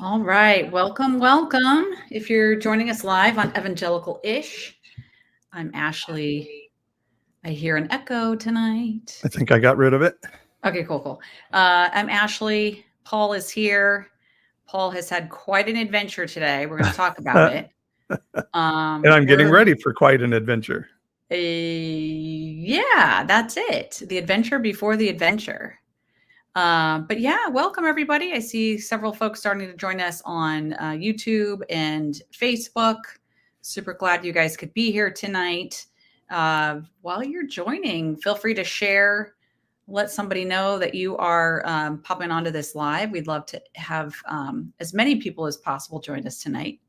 All right. Welcome, welcome. If you're joining us live on Evangelical-ish, I'm Ashley. I hear an echo tonight. I think I got rid of it. Okay, cool. I'm Ashley. Paul is here. Paul has had quite an adventure today. We're going to talk about it. And I'm getting ready for quite an adventure. Yeah, that's it. The adventure before the adventure. But yeah, welcome everybody. I see several folks starting to join us on YouTube and Facebook. Super glad you guys could be here tonight. While you're joining, feel free to share. Let somebody know that you are popping onto this live. We'd love to have as many people as possible join us tonight.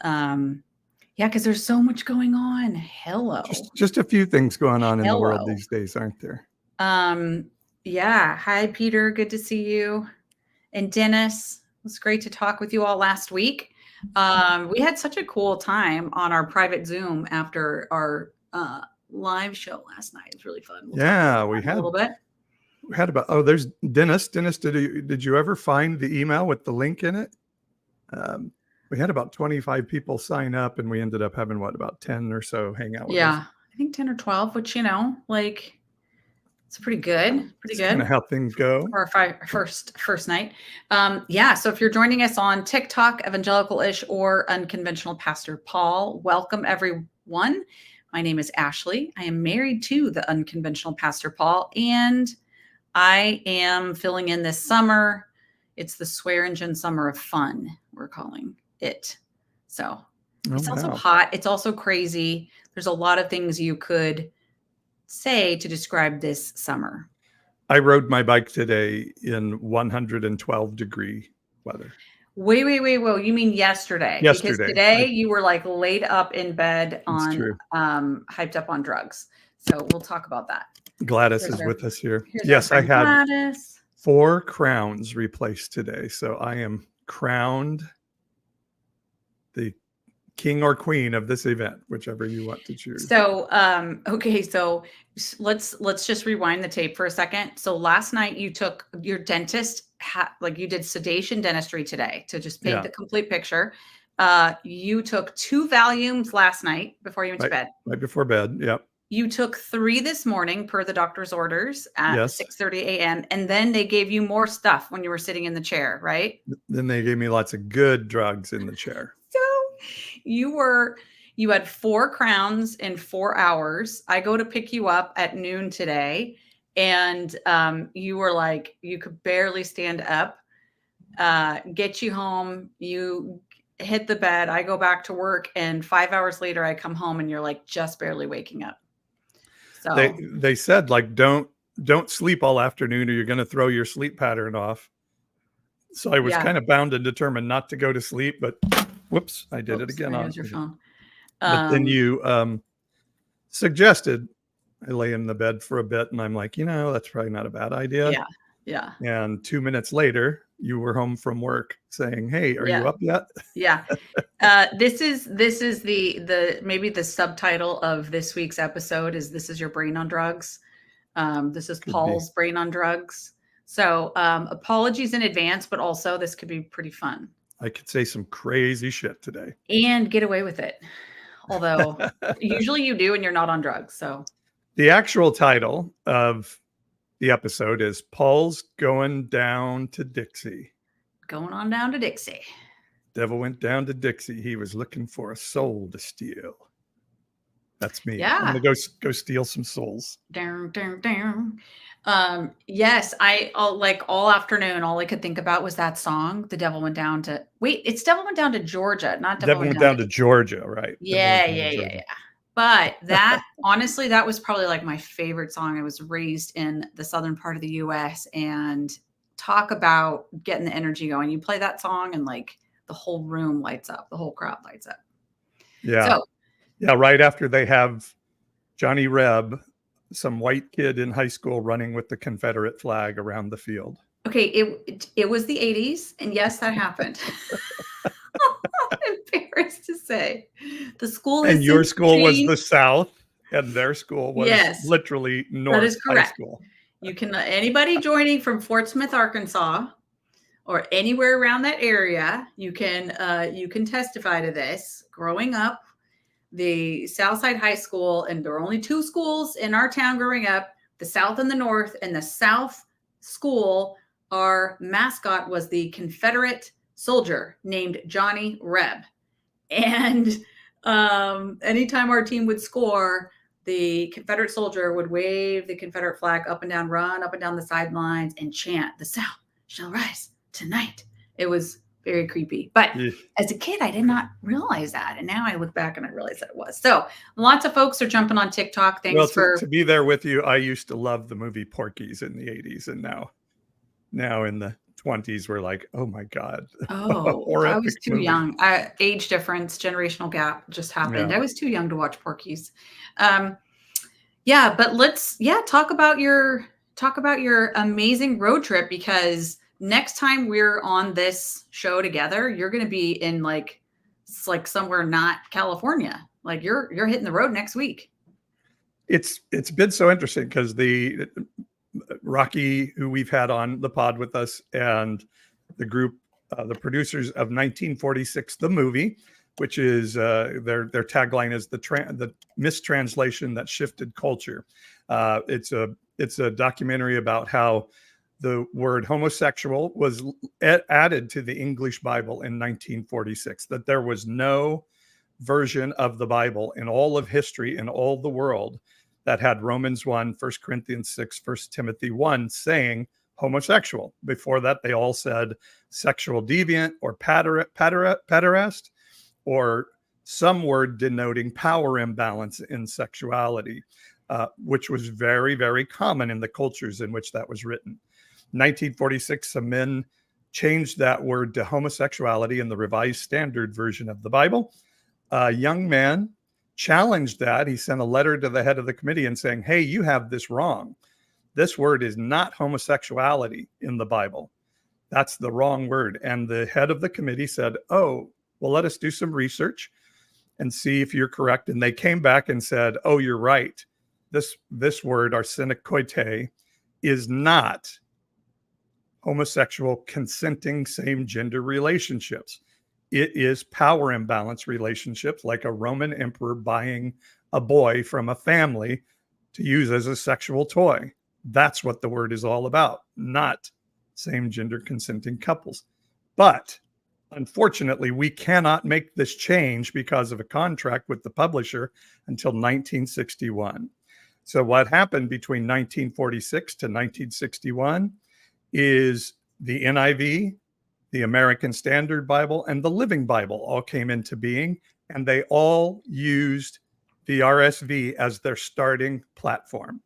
Yeah, because there's so much going on. Hello. Just a few things going on in the world these days, aren't there? Yeah. Hi, Peter. Good to see you. And Dennis, it was great to talk with you all last week. We had such a cool time on our private Zoom after our live show last night. It was really fun. We had a little bit. We had about there's Dennis. Dennis, did you ever find the email with the link in it? We had about 25 people sign up, and we ended up having about 10 or so hang out with us. I think 10 or 12, which it's pretty good. Pretty good. Kind of how things go. Our first night. So if you're joining us on TikTok, Evangelical-ish or Unconventional Pastor Paul, welcome everyone. My name is Ashley. I am married to the Unconventional Pastor Paul, and I am filling in this summer. It's the Swear Engine Summer of Fun, we're calling it. So it's also hot. It's also crazy. There's a lot of things you could say to describe this summer. I rode my bike today in 112 degree weather. Wait. Well, you mean yesterday? Because today you were laid up in bed on hyped up on drugs. So we'll talk about that. Gladys is with us here. Yes, I had Gladys. 4 crowns replaced today. So I am crowned the king or queen of this event, whichever you want to choose. So, okay. So let's just rewind the tape for a second. So last night you took your dentist, you did sedation dentistry today to just paint the complete picture. You took 2 Valiums last night before you went to bed. Right before bed. Yep. You took 3 this morning per the doctor's orders at 6:30 a.m. And then they gave you more stuff when you were sitting in the chair, right? Then they gave me lots of good drugs in the chair. So you had 4 crowns in 4 hours. I go to pick you up at noon today, and you were you could barely stand up. Get you home, you hit the bed. I go back to work, and 5 hours later, I come home, and you're just barely waking up. So they said don't sleep all afternoon, or you're going to throw your sleep pattern off. So I was kind of bound and determined not to go to sleep, but whoops, I did it again. There's your phone. But then you suggested I lay in the bed for a bit, and I'm like, that's probably not a bad idea. Yeah. And 2 minutes later, you were home from work saying, "Hey, are you up yet?" Yeah. This is the maybe the subtitle of this week's episode is "This is your brain on drugs." This is Paul's brain on drugs. So apologies in advance, but also this could be pretty fun. I could say some crazy shit today and get away with it. Although usually you do, and you're not on drugs. So the actual title of the episode is Paul's Going Down to Dixie. Going on down to Dixie. Devil went down to Dixie. He was looking for a soul to steal. That's me. Yeah. I'm gonna go steal some souls. Down. Yes, all afternoon, all I could think about was that song. The Devil Went Down to it's Devil Went Down to Georgia, not Devil Went Down to Georgia, right? Yeah. But that honestly, that was probably my favorite song. I was raised in the southern part of the US, and talk about getting the energy going. You play that song and the whole room lights up, the whole crowd lights up. Yeah. Right after they have Johnny Reb, some white kid in high school, running with the Confederate flag around the field. Okay, it was the 80s, and yes, that happened. I'm embarrassed to say. The school and your school was the South, and their school was literally North. That is correct. High school. You can anybody joining from Fort Smith, Arkansas, or anywhere around that area, you can testify to this. Growing up, the Southside High School, and there were only two schools in our town growing up, the South and the North. And the South school, our mascot was the Confederate soldier named Johnny Reb. And anytime our team would score, the Confederate soldier would wave the Confederate flag up and down, run up and down the sidelines, and chant, "The South shall rise tonight." It was very creepy. But as a kid, I did not realize that. And now I look back and I realize that it was. So lots of folks are jumping on TikTok. Thanks to be there with you. I used to love the movie Porky's in the 80s. And now in the 20s, we're like, oh my God. Oh, I was too young. Age difference, generational gap just happened. Yeah. I was too young to watch Porky's. Yeah, but let's talk about your amazing road trip, because next time we're on this show together, you're going to be in like somewhere not California. Like you're hitting the road next week. It's been so interesting because the Rocky, who we've had on the pod with us, and the group, the producers of 1946, the movie, which is their tagline is the mistranslation that shifted culture. It's a documentary about how the word homosexual was added to the English Bible in 1946, that there was no version of the Bible in all of history, in all the world, that had Romans 1, 1 Corinthians 6, 1 Timothy 1 saying homosexual. Before that, they all said sexual deviant or pederast, or some word denoting power imbalance in sexuality, which was very, very common in the cultures in which that was written. 1946, some men changed that word to homosexuality in the Revised Standard Version of the Bible. A young man challenged that. He sent a letter to the head of the committee and saying, hey, you have this wrong. This word is not homosexuality in the Bible. That's the wrong word. And the head of the committee said, oh, well, let us do some research and see if you're correct. And they came back and said, oh, you're right. This word, arsenicoite, is not homosexual consenting same-gender relationships. It is power imbalance relationships, like a Roman emperor buying a boy from a family to use as a sexual toy. That's what the word is all about, not same-gender consenting couples. But unfortunately, we cannot make this change because of a contract with the publisher until 1961. So what happened between 1946 to 1961 is the NIV, the American Standard Bible, and the Living Bible all came into being, and they all used the RSV as their starting platform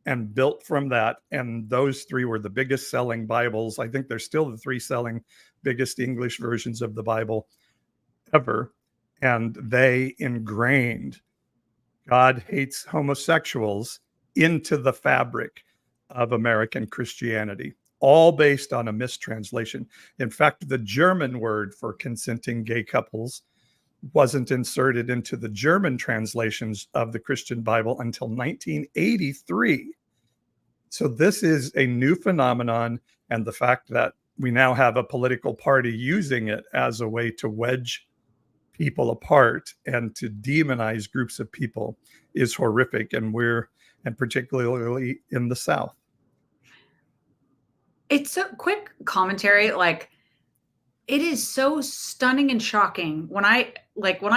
and built from that. And those three were the biggest selling Bibles. I think they're still the three selling biggest English versions of the Bible ever. And they ingrained God hates homosexuals into the fabric of American Christianity, all based on a mistranslation. In fact, the German word for consenting gay couples wasn't inserted into the German translations of the Christian Bible until 1983. So this is a new phenomenon, and the fact that we now have a political party using it as a way to wedge people apart and to demonize groups of people is horrific, and particularly in the South. It's a quick commentary. Like, it is so stunning and shocking when I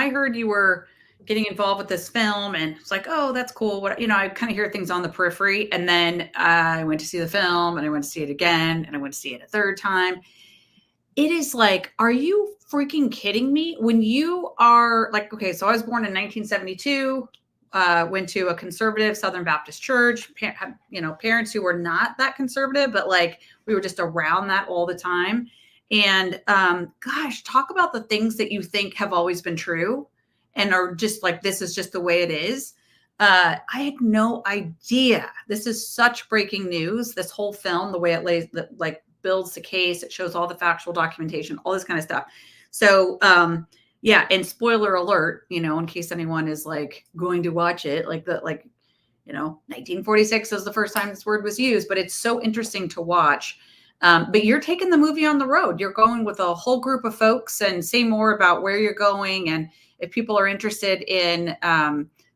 heard you were getting involved with this film, and it's like, oh, that's cool. I kind of hear things on the periphery, and then I went to see the film, and I went to see it again, and I went to see it a third time. It is like, are you freaking kidding me? When you are like, okay, so I was born in 1972, went to a conservative Southern Baptist church, parents who were not that conservative, but like we were just around that all the time. And gosh, talk about the things that you think have always been true and are just like, this is just the way it is. I had no idea. This is such breaking news. This whole film, the way it builds the case, it shows all the factual documentation, all this kind of stuff. So, yeah. And spoiler alert, in case anyone is like going to watch it, 1946 was the first time this word was used, but it's so interesting to watch. But you're taking the movie on the road. You're going with a whole group of folks, and say more about where you're going. And if people are interested in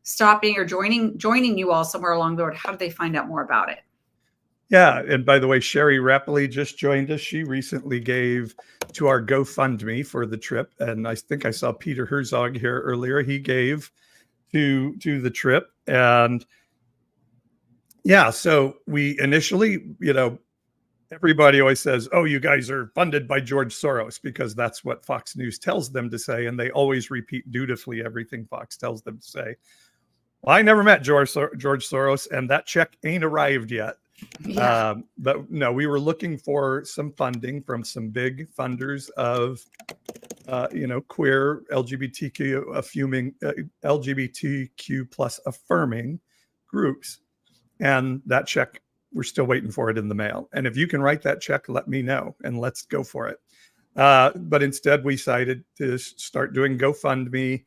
stopping or joining you all somewhere along the road, how do they find out more about it? Yeah. And by the way, Sherry Rappley just joined us. She recently gave to our GoFundMe for the trip. And I think I saw Peter Herzog here earlier. He gave to the trip. And yeah, so we initially, everybody always says, oh, you guys are funded by George Soros, because that's what Fox News tells them to say. And they always repeat dutifully everything Fox tells them to say. Well, I never met George Soros, and that check ain't arrived yet. Yeah. But no, we were looking for some funding from some big funders of, queer LGBTQ plus affirming groups. And that check, we're still waiting for it in the mail. And if you can write that check, let me know, and let's go for it. But instead, we decided to start doing GoFundMe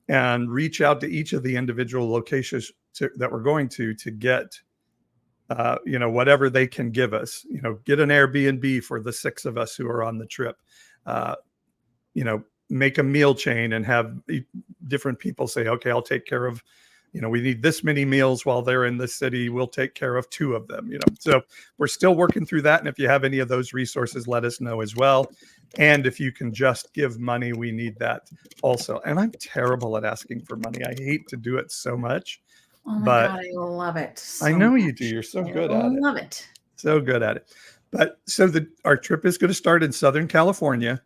and reach out to each of the individual locations that we're going to get, whatever they can give us. Get an Airbnb for the 6 of us who are on the trip. Make a meal chain and have different people say, okay, I'll take care of, we need this many meals while they're in the city. We'll take care of 2 of them, So we're still working through that. And if you have any of those resources, let us know as well. And if you can just give money, we need that also. And I'm terrible at asking for money. I hate to do it so much. Oh my but God, I love it. So I know much. you do. You're so good at it. I love it. So good at it. But so our trip is going to start in Southern California.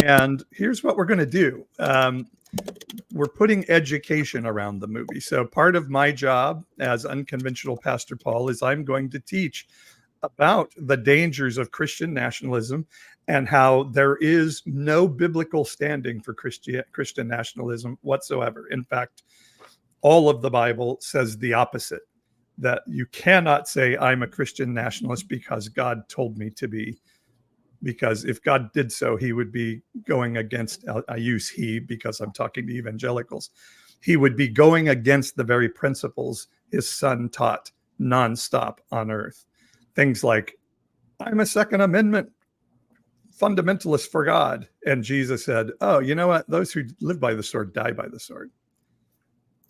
And here's what we're going to do. We're putting education around the movie. So part of my job as Unconventional Pastor Paul is I'm going to teach about the dangers of Christian nationalism and how there is no biblical standing for Christian nationalism whatsoever. In fact, all of the Bible says the opposite, that you cannot say I'm a Christian nationalist because God told me to be. Because if God did so, he would be going against, I use he because I'm talking to evangelicals, he would be going against the very principles his son taught nonstop on earth. Things like, I'm a Second Amendment fundamentalist for God. And Jesus said, oh, you know what? Those who live by the sword die by the sword.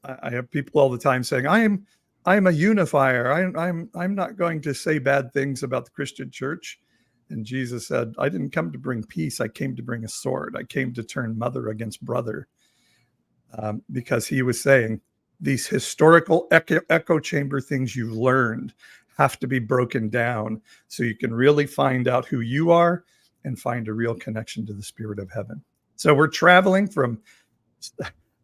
I have people all the time saying, I'm a unifier. I'm not going to say bad things about the Christian church. And Jesus said, I didn't come to bring peace. I came to bring a sword. I came to turn mother against brother. Because he was saying these historical echo chamber things you've learned have to be broken down so you can really find out who you are and find a real connection to the Spirit of heaven. So we're traveling from,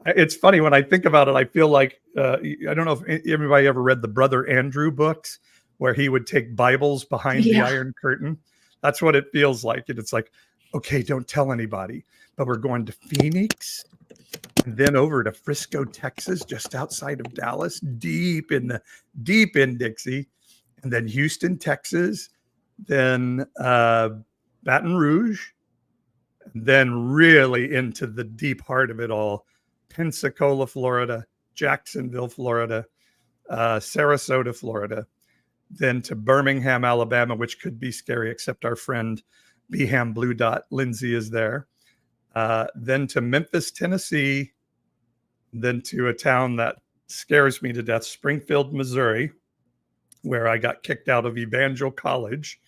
it's funny when I think about it, I feel like, I don't know if everybody ever read the Brother Andrew books where he would take Bibles behind the Iron Curtain. That's what it feels like. And it's like, okay, don't tell anybody, but we're going to Phoenix and then over to Frisco, Texas, just outside of Dallas, deep in Dixie, and then Houston, Texas, then Baton Rouge, and then really into the deep heart of it all, Pensacola, Florida, Jacksonville, Florida, Sarasota, Florida, then to Birmingham, Alabama, which could be scary, except our friend Beham Blue Dot, Lindsay, is there. Then to Memphis, Tennessee, then to a town that scares me to death, Springfield, Missouri, where I got kicked out of Evangel College,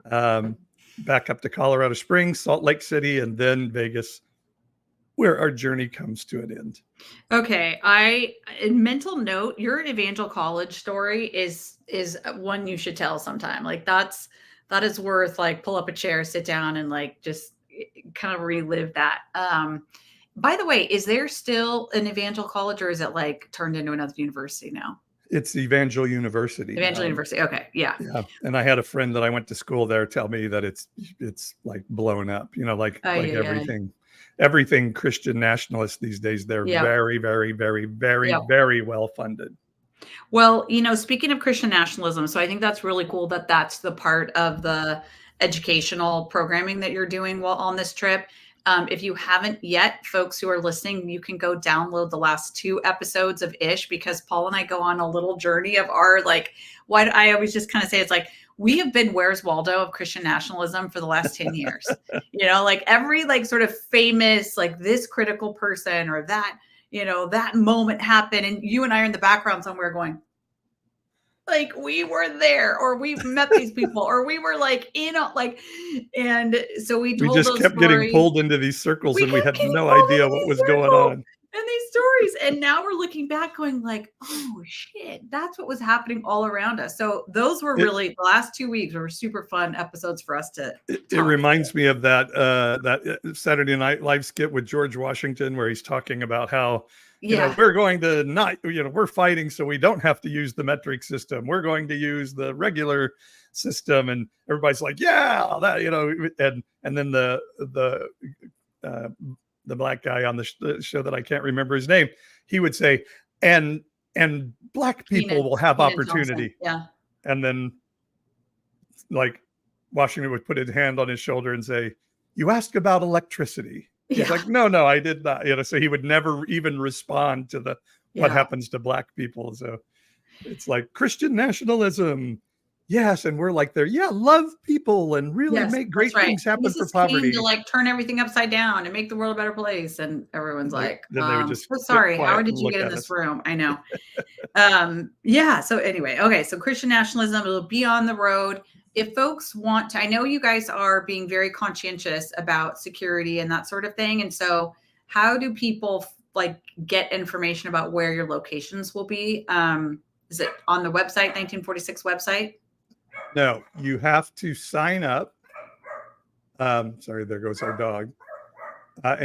back up to Colorado Springs, Salt Lake City, and then Vegas, where our journey comes to an end. Okay. Mental note, your Evangel College story is one you should tell sometime. Like that is worth, like, pull up a chair, sit down, and like just kind of relive that. By the way, is there still an Evangel College, or is it like turned into another university now? It's Evangel University. Evangel University. Okay. Yeah. Yeah. And I had a friend that I went to school there tell me that it's like blown up, everything Christian nationalist these days, they're very, very, very, very, very well funded. Well, speaking of Christian nationalism, so I think that's really cool that that's the part of the educational programming that you're doing while on this trip. If you haven't yet, folks who are listening, you can go download the last 2 episodes of Ish, because Paul and I go on a little journey of our, like, what I always just kind of say, it's like, we have been Where's Waldo of Christian nationalism for the last 10 years. Like every like sort of famous, like this critical person or that, that moment happened. And you and I are in the background somewhere going, like we were there, or we've met these people, or we were like, and so we We told just those kept getting stories. pulled into these circles, We and we kept had getting no pulled idea into what these was going circles on. and these stories. And now we're looking back going like, oh shit, that's what was happening all around us. So those were really the last 2 weeks were super fun episodes for us to It reminds me of that Saturday Night Live skit with George Washington, where he's talking about how, we're going to not, we're fighting so we don't have to use the metric system. We're going to use the regular system. And everybody's like, yeah, that, and then the black guy on the show that I can't remember his name, he would say, and black people will have opportunity. Yeah. And then like Washington would put his hand on his shoulder and say, you asked about electricity. He's like, no, I did not. So he would never even respond to what happens to black people. So it's like Christian nationalism. Yes. And we're like there. Yeah. Love people and really make great things happen for poverty. To like turn everything upside down and make the world a better place. And everyone's like, then they would just so sorry. How did you get in this room? I know. So anyway, okay. So Christian nationalism will be on the road. If folks want to, I know you guys are being very conscientious about security and that sort of thing. And so how do people like get information about where your locations will be? Is it on the website, 1946 website? No, you have to sign up. Sorry, there goes our dog. Gosh,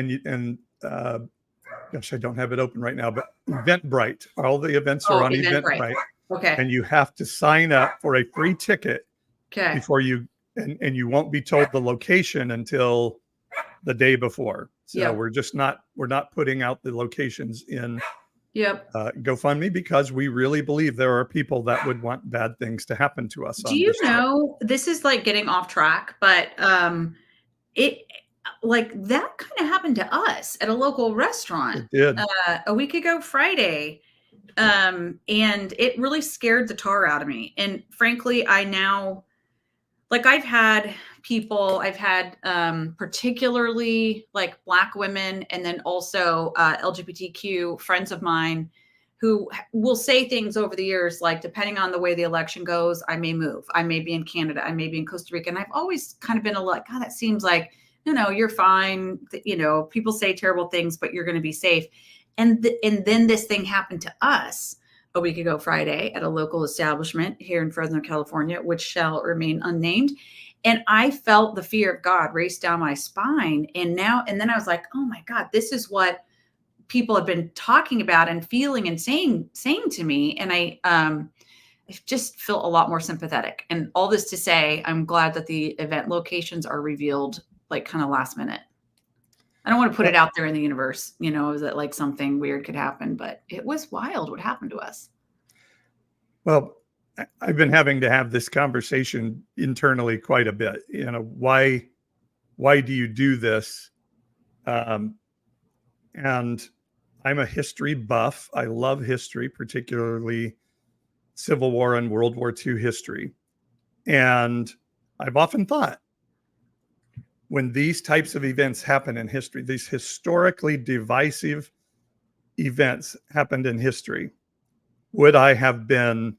I don't have it open right now, but Eventbrite, all the events are on Eventbrite. Okay. And you have to sign up for a free ticket before you, and you won't be told the location until the day before. So we're not putting out the locations in GoFundMe, because we really believe there are people that would want bad things to happen to us. Do you know, this is like getting off track, but it like that kind of happened to us at a local restaurant a week ago Friday. And it really scared the tar out of me. And frankly, I now, like I've had particularly like Black women and then also LGBTQ friends of mine who will say things over the years, like, depending on the way the election goes, I may move. I may be in Canada. I may be in Costa Rica. And I've always kind of been like, God, that seems like, you're fine. People say terrible things, but you're going to be safe. And then this thing happened to us a week ago Friday at a local establishment here in Fresno, California, which shall remain unnamed. And I felt the fear of God race down my spine. And then I was like, oh my God, this is what people have been talking about and feeling and saying to me. And I just feel a lot more sympathetic. And all this to say, I'm glad that the event locations are revealed like kind of last minute. I don't want to put it out there in the universe, that like something weird could happen, but it was wild what happened to us. Well, I've been having to have this conversation internally quite a bit. Why do you do this? And I'm a history buff. I love history, particularly Civil War and World War II history. And I've often thought, when these types of events happen in history, these historically divisive events happened in history, would I have been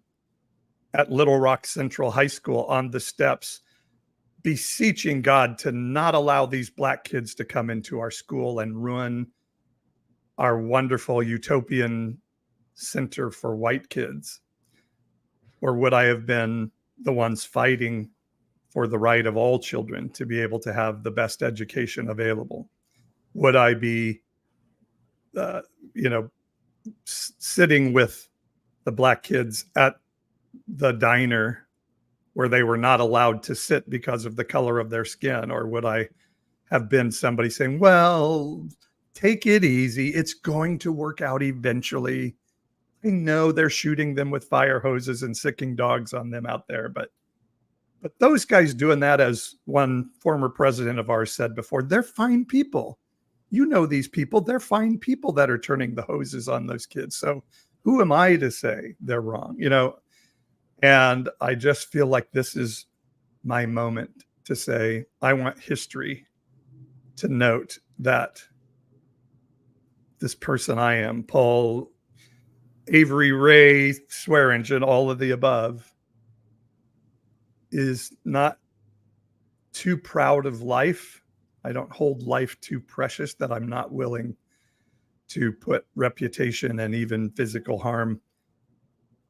at Little Rock Central High School on the steps beseeching God to not allow these Black kids to come into our school and ruin our wonderful utopian center for white kids? Or would I have been the ones fighting for the right of all children to be able to have the best education available? Would I be, sitting with the Black kids at the diner where they were not allowed to sit because of the color of their skin? Or would I have been somebody saying, well, take it easy, it's going to work out eventually. I know they're shooting them with fire hoses and sicking dogs on them out there, but those guys doing that, as one former president of ours said before, they're fine people. These people, they're fine people that are turning the hoses on those kids. So who am I to say they're wrong? And I just feel like this is my moment to say, I want history to note that this person I am, Paul Avery Ray Swearingen, all of the above, is not too proud of life. I don't hold life too precious that I'm not willing to put reputation and even physical harm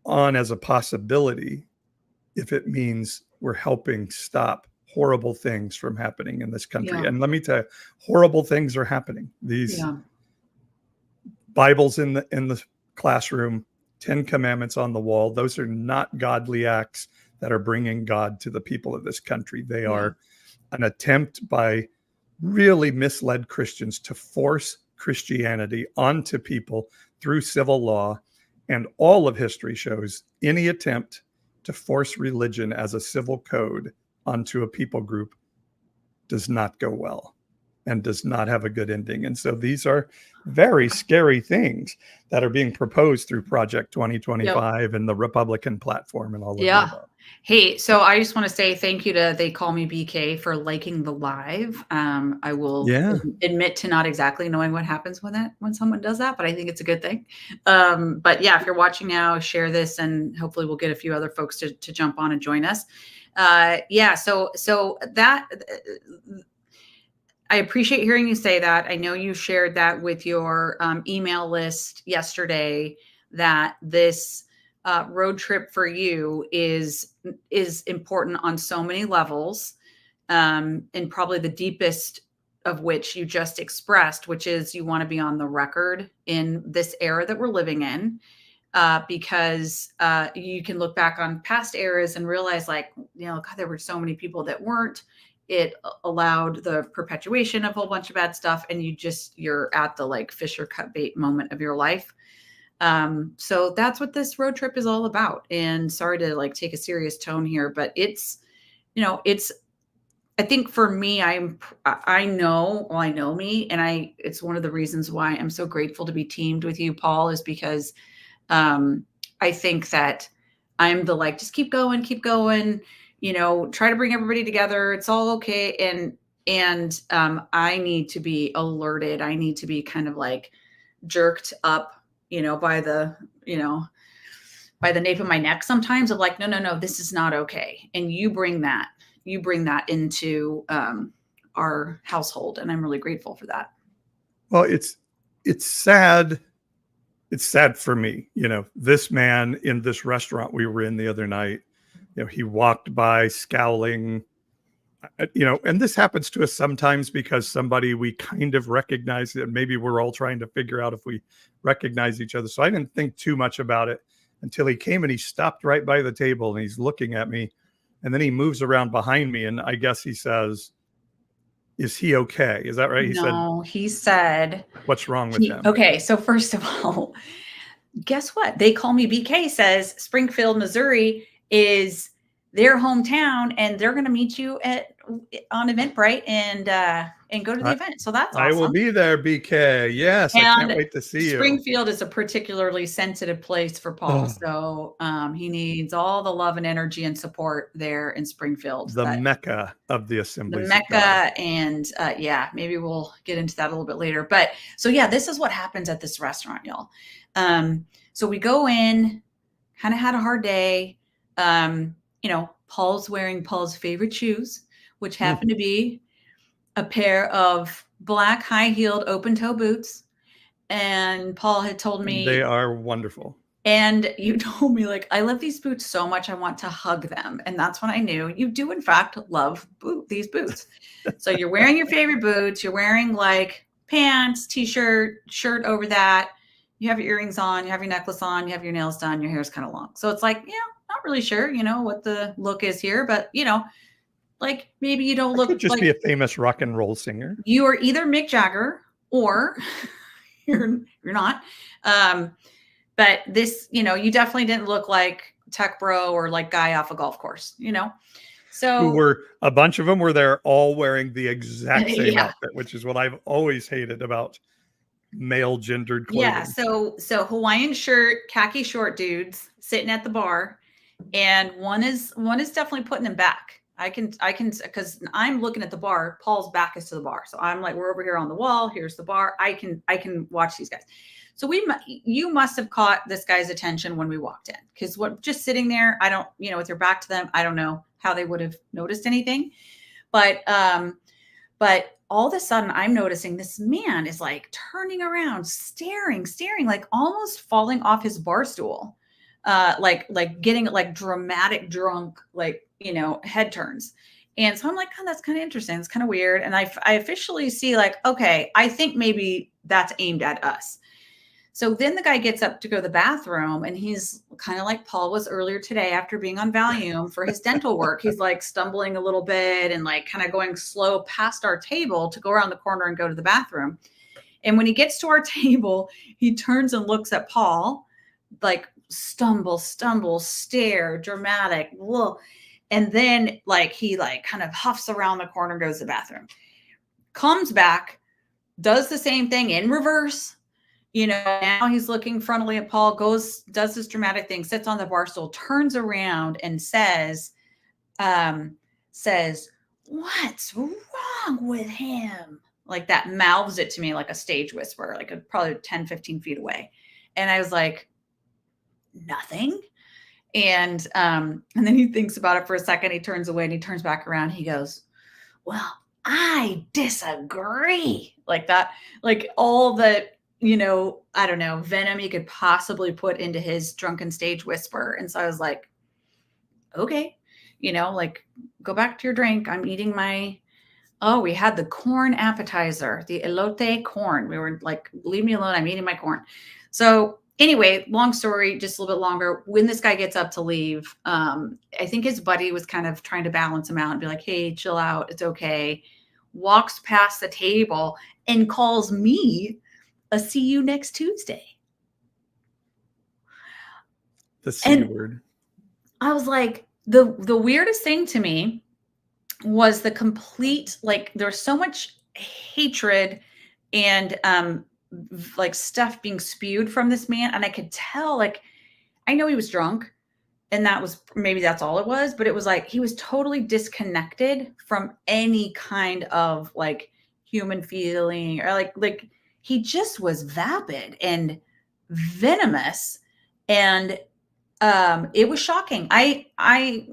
on as a possibility if it means we're helping stop horrible things from happening in this country. Yeah. And let me tell you, horrible things are happening. These Yeah. Bibles in the classroom, 10 commandments on the wall, those are not godly acts that are bringing God to the people of this country. They are an attempt by really misled Christians to force Christianity onto people through civil law. And all of history shows any attempt to force religion as a civil code onto a people group does not go well and does not have a good ending. And so these are very scary things that are being proposed through Project 2025 and the Republican platform and all of the above. Hey, so I just want to say thank you to They Call Me BK for liking the live. I will admit to not exactly knowing what happens when someone does that, but I think it's a good thing. But yeah, if you're watching now, share this, and hopefully we'll get a few other folks to jump on and join us. So that I appreciate hearing you say that. I know you shared that with your email list yesterday, that this road trip for you is important on so many levels, and probably the deepest of which you just expressed, which is you want to be on the record in this era that we're living in, because you can look back on past eras and realize, like, God, there were so many people that weren't. It allowed the perpetuation of a whole bunch of bad stuff, and you're at the like Fisher cut bait moment of your life. So that's what this road trip is all about. And sorry to like take a serious tone here, but it's, I think for me, I know me, and it's one of the reasons why I'm so grateful to be teamed with you, Paul, is because, I think that I'm the, like, just keep going, try to bring everybody together. It's all okay. And I need to be alerted. I need to be kind of like jerked up, by the nape of my neck sometimes, of like, no, this is not okay. And you bring that into our household. And I'm really grateful for that. Well, it's sad. It's sad for me. This man in this restaurant we were in the other night, he walked by scowling, and this happens to us sometimes because somebody we kind of recognize, that maybe we're all trying to figure out if we recognize each other. So I didn't think too much about it until he came and he stopped right by the table and he's looking at me, and then he moves around behind me. And I guess he says, "Is he okay?" Is that right? He said, "What's wrong with him?" Okay. So first of all, guess what? They Call Me BK says Springfield, Missouri is their hometown, and they're going to meet you on Eventbrite and go to the event. So that's awesome. I will be there, BK. Yes, and I can't wait to see you. Springfield is a particularly sensitive place for Paul, so he needs all the love and energy and support there in Springfield. The Mecca of the Assemblies. The Mecca, and maybe we'll get into that a little bit later. But so this is what happens at this restaurant, y'all. So we go in, kind of had a hard day. Paul's wearing Paul's favorite shoes, which happen to be a pair of black high-heeled open-toe boots. And Paul had told me they are wonderful. And you told me, like, I love these boots so much, I want to hug them. And that's when I knew you do, in fact, love these boots. So you're wearing your favorite boots. You're wearing like pants, t-shirt, shirt over that. You have your earrings on. You have your necklace on. You have your nails done. Your hair's kind of long. So it's like, not really sure, what the look is here. But, like, maybe you don't look could just like be a famous rock and roll singer. You are either Mick Jagger or you're not. But this, you definitely didn't look like tech bro or like guy off a golf course, So a bunch of them were there all wearing the exact same outfit, which is what I've always hated about male gendered clothing. Yeah. So Hawaiian shirt, khaki short dudes sitting at the bar. and one is definitely putting him back. I can because I'm looking at the bar. Paul's back is to the bar, so I'm like, we're over here on the wall. Here's the bar. I can watch these guys. So you must have caught this guy's attention when we walked in, because what just sitting there, I don't, with your back to them, I don't know how they would have noticed anything, but all of a sudden I'm noticing this man is like turning around, staring, like almost falling off his bar stool, like getting like dramatic drunk, like, head turns. And so I'm like, oh, that's kind of interesting. It's kind of weird. And I officially see like, okay, I think maybe that's aimed at us. So then the guy gets up to go to the bathroom, and he's kind of like Paul was earlier today after being on Valium for his dental work. He's like stumbling a little bit and like kind of going slow past our table to go around the corner and go to the bathroom. And when he gets to our table, he turns and looks at Paul, like stumble, stare, dramatic. Whoa. And then like he like kind of huffs around the corner, goes to the bathroom, comes back, does the same thing in reverse. Now he's looking frontally at Paul, does this dramatic thing, sits on the bar stool, turns around and says, what's wrong with him? Like that, mouths it to me like a stage whisper, like probably 10, 15 feet away. And I was like, nothing. And then he thinks about it for a second. He turns away and he turns back around. He goes, well, I disagree. Like that, like all the, I don't know, venom you could possibly put into his drunken stage whisper. And so I was like, okay, like go back to your drink. I'm eating we had the corn appetizer, the elote corn. We were like, leave me alone. I'm eating my corn. So anyway, long story, just a little bit longer. When this guy gets up to leave, I think his buddy was kind of trying to balance him out and be like, hey, chill out. It's okay. Walks past the table and calls me a see you next Tuesday. The C word. I was like, the weirdest thing to me was the complete, like, there's so much hatred and like stuff being spewed from this man. And I could tell, like, I know he was drunk, and that's all it was, but it was like he was totally disconnected from any kind of like human feeling, or like he just was vapid and venomous. And it was shocking. I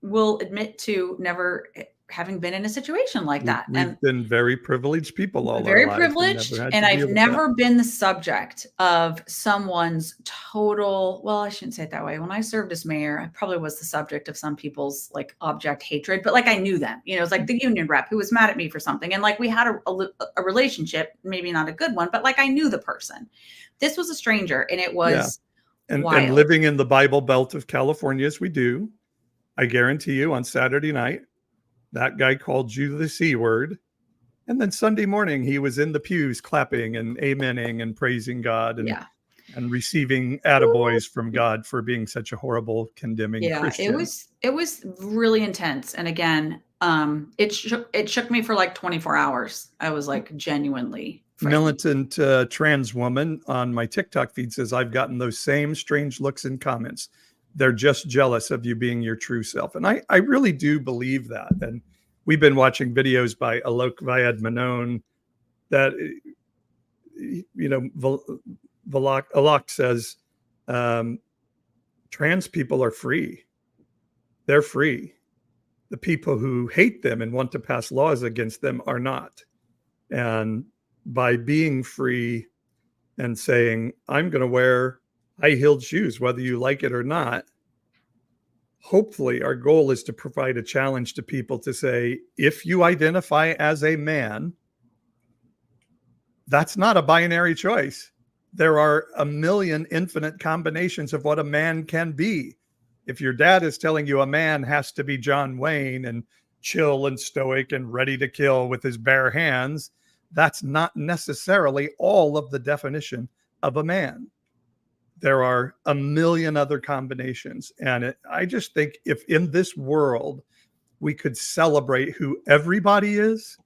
will admit to never having been in a situation like that. We've been very privileged people all very our lives. privileged, and I've never been the subject of someone's total, well, I shouldn't say it that way. When I served as mayor, I probably was the subject of some people's like object hatred, but like I knew them. It was like the union rep who was mad at me for something, and like we had a relationship, maybe not a good one, but like I knew the person. This was a stranger, and it was and living in the Bible Belt of California as we do, I guarantee you on Saturday night, that guy called you the C word. And then Sunday morning, he was in the pews clapping and amening and praising God and receiving attaboys from God for being such a horrible, condemning Christian. It was really intense. And again, it shook me for like 24 hours. I was like genuinely frightened. Militant trans woman on my TikTok feed says, I've gotten those same strange looks and comments. They're just jealous of you being your true self. And I really do believe that. And we've been watching videos by Alok Vyad Menon that, Alok says, trans people are free. They're free. The people who hate them and want to pass laws against them are not. And by being free and saying, I'm going to wear high-heeled shoes, whether you like it or not, hopefully our goal is to provide a challenge to people to say, if you identify as a man, that's not a binary choice. There are a million infinite combinations of what a man can be. If your dad is telling you a man has to be John Wayne and chill and stoic and ready to kill with his bare hands, that's not necessarily all of the definition of a man. There are a million other combinations. And I just think if in this world we could celebrate who everybody is,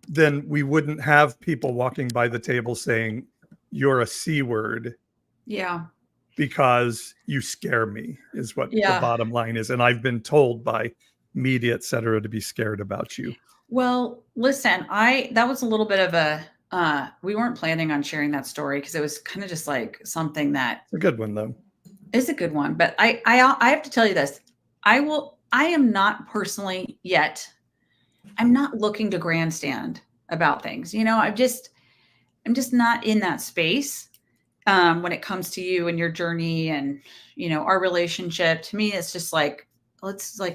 then we wouldn't have people walking by the table saying, you're a C word. Yeah. because you scare me, is what the Yeah. bottom line is. And I've been told by media, et cetera, to be scared about you. Well, listen, that was a little bit of we weren't planning on sharing that story because it was kind of just like something that It's a good one, though. is a good one. But I have to tell you this. I am not personally yet. I'm not looking to grandstand about things. I'm just not in that space. When it comes to you and your journey and, our relationship, to me, it's just like,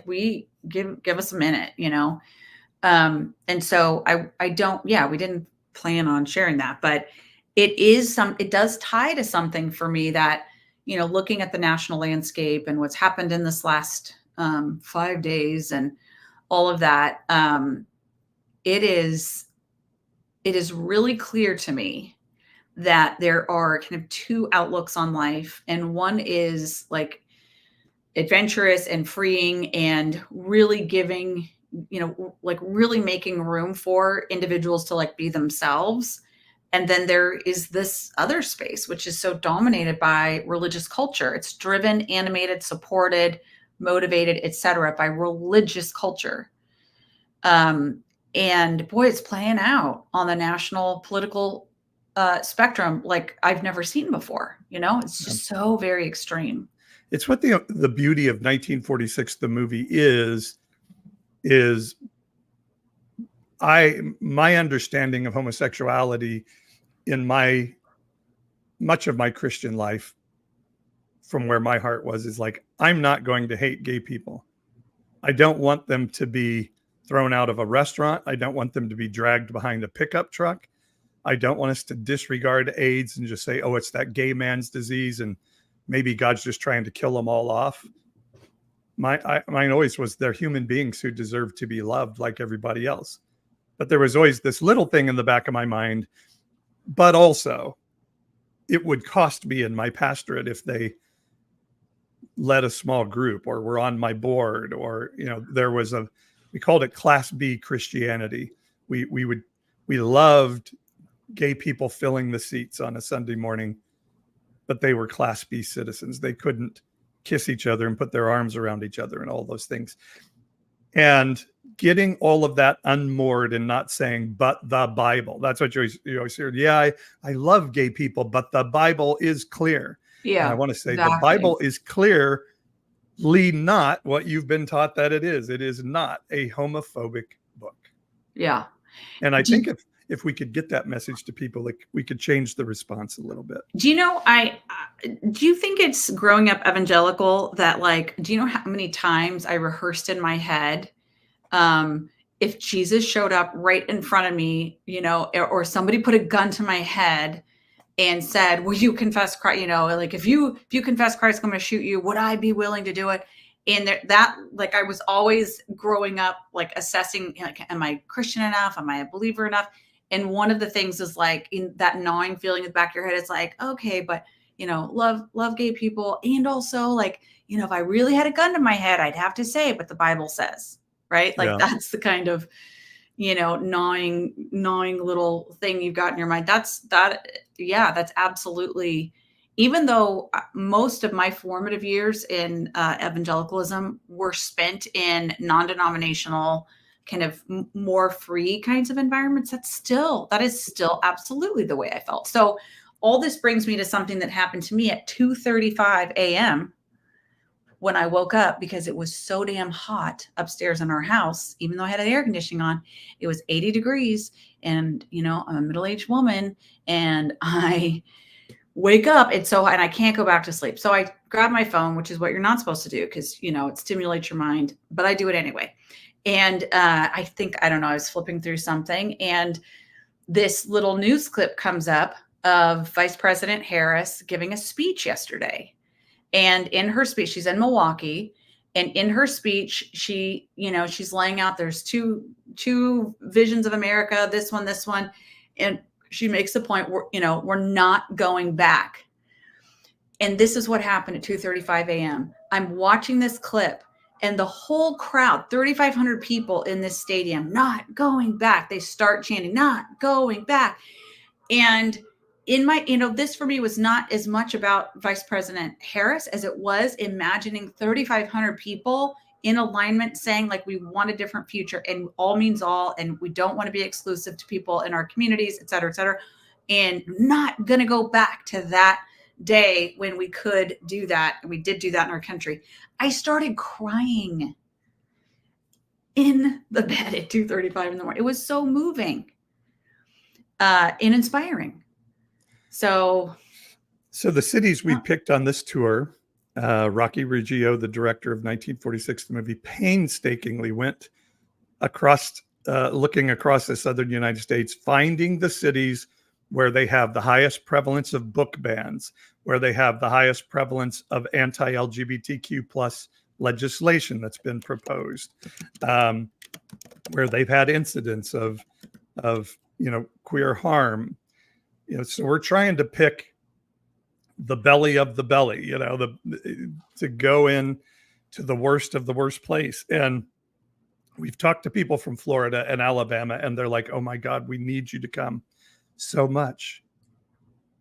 we give us a minute, and so I don't, yeah, we didn't plan on sharing that, but it does tie to something for me that, looking at the national landscape and what's happened in this last 5 days and all of that, it is really clear to me that there are kind of two outlooks on life. And one is like adventurous and freeing and really giving, like really making room for individuals to like be themselves. And then there is this other space, which is so dominated by religious culture. It's driven, animated, supported, motivated, etc., by religious culture. And boy, it's playing out on the national political spectrum like I've never seen before. It's just so very extreme. It's what the beauty of 1946, the movie, is my understanding of homosexuality in much of my Christian life, from where my heart was, is like, I'm not going to hate gay people. I don't want them to be thrown out of a restaurant. I don't want them to be dragged behind a pickup truck. I don't want us to disregard AIDS and just say, oh, it's that gay man's disease and maybe God's just trying to kill them all off. Mine always was, they're human beings who deserve to be loved like everybody else. But there was always this little thing in the back of my mind, but also it would cost me in my pastorate if they led a small group or were on my board, or, there was we called it Class B Christianity. We loved gay people filling the seats on a Sunday morning, but they were Class B citizens. They couldn't kiss each other and put their arms around each other and all those things. And getting all of that unmoored and not saying, but the Bible. That's what you always hear. Yeah, I love gay people, but the Bible is clear. Yeah. And I want to say exactly. The Bible is clear. Lead not what you've been taught that it is. It is not a homophobic book. Yeah. And I think if we could get that message to people, like, we could change the response a little bit. Do you know, do you think it's growing up evangelical that, like, do you know how many times I rehearsed in my head, if Jesus showed up right in front of me, or somebody put a gun to my head and said, will you confess Christ? Like, if you confess Christ, I'm going to shoot you. Would I be willing to do it? And that, like, I was always growing up, like, assessing, like, am I Christian enough? Am I a believer enough? And one of the things is, like, in that gnawing feeling in the back of your head, it's like, okay, but, love gay people. And also, like, if I really had a gun to my head, I'd have to say, but the Bible says, right? Like, that's the kind of, gnawing little thing you've got in your mind. That's absolutely, even though most of my formative years in evangelicalism were spent in non-denominational, kind of more free kinds of environments, that is still absolutely the way I felt. So all this brings me to something that happened to me at 2:35 a.m. when I woke up, because it was so damn hot upstairs in our house. Even though I had the air conditioning on, it was 80 degrees, and I'm a middle-aged woman, and I wake up, and I can't go back to sleep. So I grab my phone, which is what you're not supposed to do, because it stimulates your mind, but I do it anyway. And I don't know, I was flipping through something, and this little news clip comes up of Vice President Harris giving a speech yesterday. And in her speech, she's in Milwaukee, and in her speech, she, she's laying out, there's two visions of America, this one, and she makes the point where, we're not going back. And this is what happened at 2:35 a.m. I'm watching this clip, and the whole crowd, 3,500 people in this stadium, not going back. They start chanting, not going back. And this for me was not as much about Vice President Harris as it was imagining 3,500 people in alignment saying, like, we want a different future and all means all, and we don't want to be exclusive to people in our communities, et cetera, and not going to go back to that day when we could do that. And we did do that in our country. I started crying in the bed at 2:35 in the morning. It was so moving and inspiring. So the cities we picked on this tour, Rocky Ruggiero, the director of 1946, the movie, painstakingly went across, looking across the southern United States, finding the cities where they have the highest prevalence of book bans, where they have the highest prevalence of anti-LGBTQ plus legislation that's been proposed, where they've had incidents of queer harm. So we're trying to pick the belly of the belly, to go in to the worst of the worst place. And we've talked to people from Florida and Alabama, and they're like, oh my God, we need you to come so much.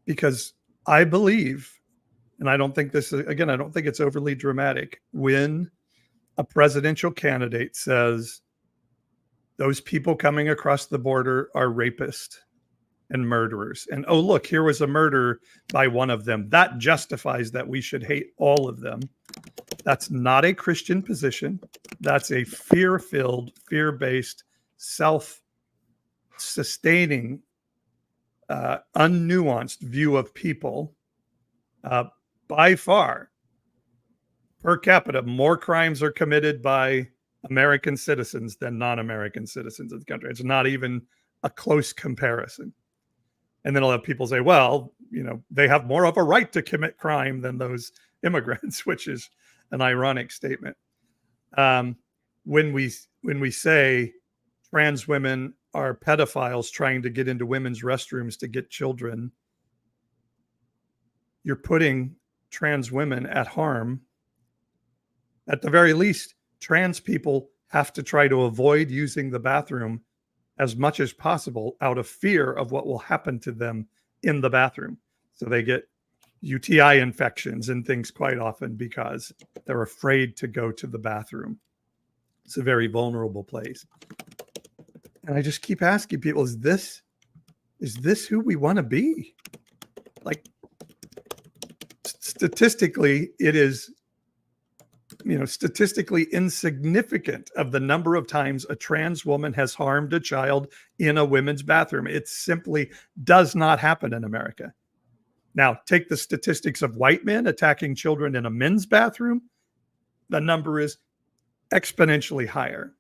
Because I believe, and I don't think it's overly dramatic, when a presidential candidate says those people coming across the border are rapists and murderers, and oh look, here was a murder by one of them, that justifies that we should hate all of them. That's not a Christian position. That's a fear-filled, fear-based, self-sustaining, unnuanced view of people. By far, per capita, more crimes are committed by American citizens than non-American citizens of the country. It's not even a close comparison. And then I'll have people say, well, they have more of a right to commit crime than those immigrants, which is an ironic statement. When we say trans women are pedophiles trying to get into women's restrooms to get children, you're putting trans women at harm. At the very least, trans people have to try to avoid using the bathroom as much as possible out of fear of what will happen to them in the bathroom. So they get UTI infections and things quite often because they're afraid to go to the bathroom. It's a very vulnerable place. And I just keep asking people, is this who we want to be? Like, statistically, it is, statistically insignificant of the number of times a trans woman has harmed a child in a women's bathroom. It simply does not happen in America. Now, take the statistics of white men attacking children in a men's bathroom. The number is exponentially higher.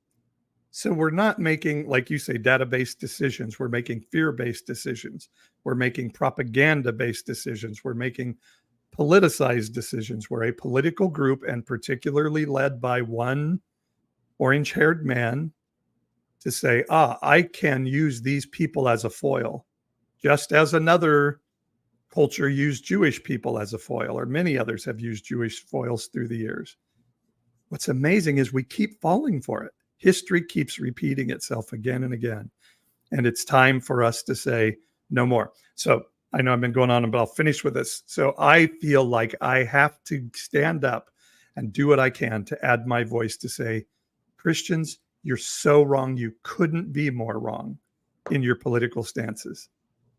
So we're not making, like you say, data-based decisions. We're making fear-based decisions. We're making propaganda-based decisions. We're making politicized decisions where a political group, and particularly led by one orange-haired man, to say, I can use these people as a foil, just as another culture used Jewish people as a foil, or many others have used Jewish foils through the years. What's amazing is we keep falling for it. History keeps repeating itself again and again. And it's time for us to say no more. So I know I've been going on, but I'll finish with this. So I feel like I have to stand up and do what I can to add my voice to say, Christians, you're so wrong. You couldn't be more wrong in your political stances,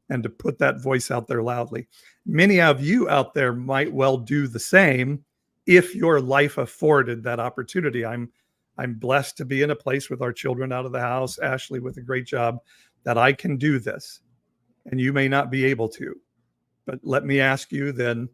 and to put that voice out there loudly. Many of you out there might well do the same if your life afforded that opportunity. I'm blessed to be in a place with our children out of the house, Ashley with a great job, that I can do this. And you may not be able to, but let me ask you then,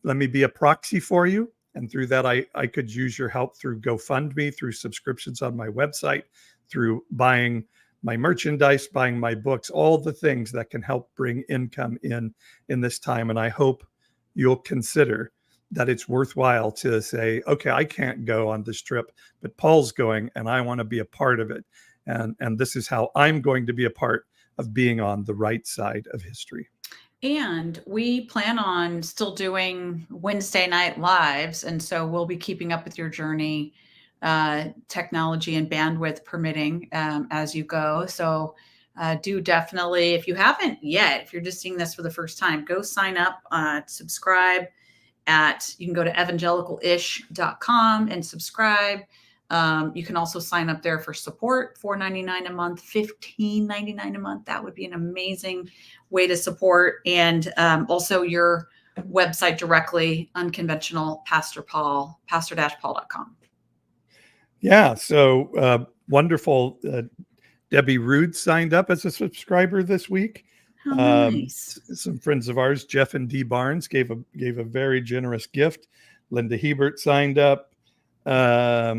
let me be a proxy for you. And through that, I could use your help through GoFundMe, through subscriptions on my website, through buying my merchandise, buying my books, all the things that can help bring income in this time. And I hope you'll consider that it's worthwhile to say, okay, I can't go on this trip, but Paul's going and I want to be a part of it. And this is how I'm going to be a part of being on the right side of history. And we plan on still doing Wednesday night lives. And so we'll be keeping up with your journey, technology and bandwidth permitting, as you go. So do definitely, if you haven't yet, if you're just seeing this for the first time, go sign up, subscribe you can go to evangelicalish.com and subscribe. You can also sign up there for support, $4.99 a month, $15.99 a month. That would be an amazing way to support. And also your website directly, Unconventional Pastor Paul, pastor-paul.com. Yeah. So wonderful. Debbie Rude signed up as a subscriber this week. How nice. Some friends of ours, Jeff and Dee Barnes, gave a very generous gift. Linda Hebert signed up. I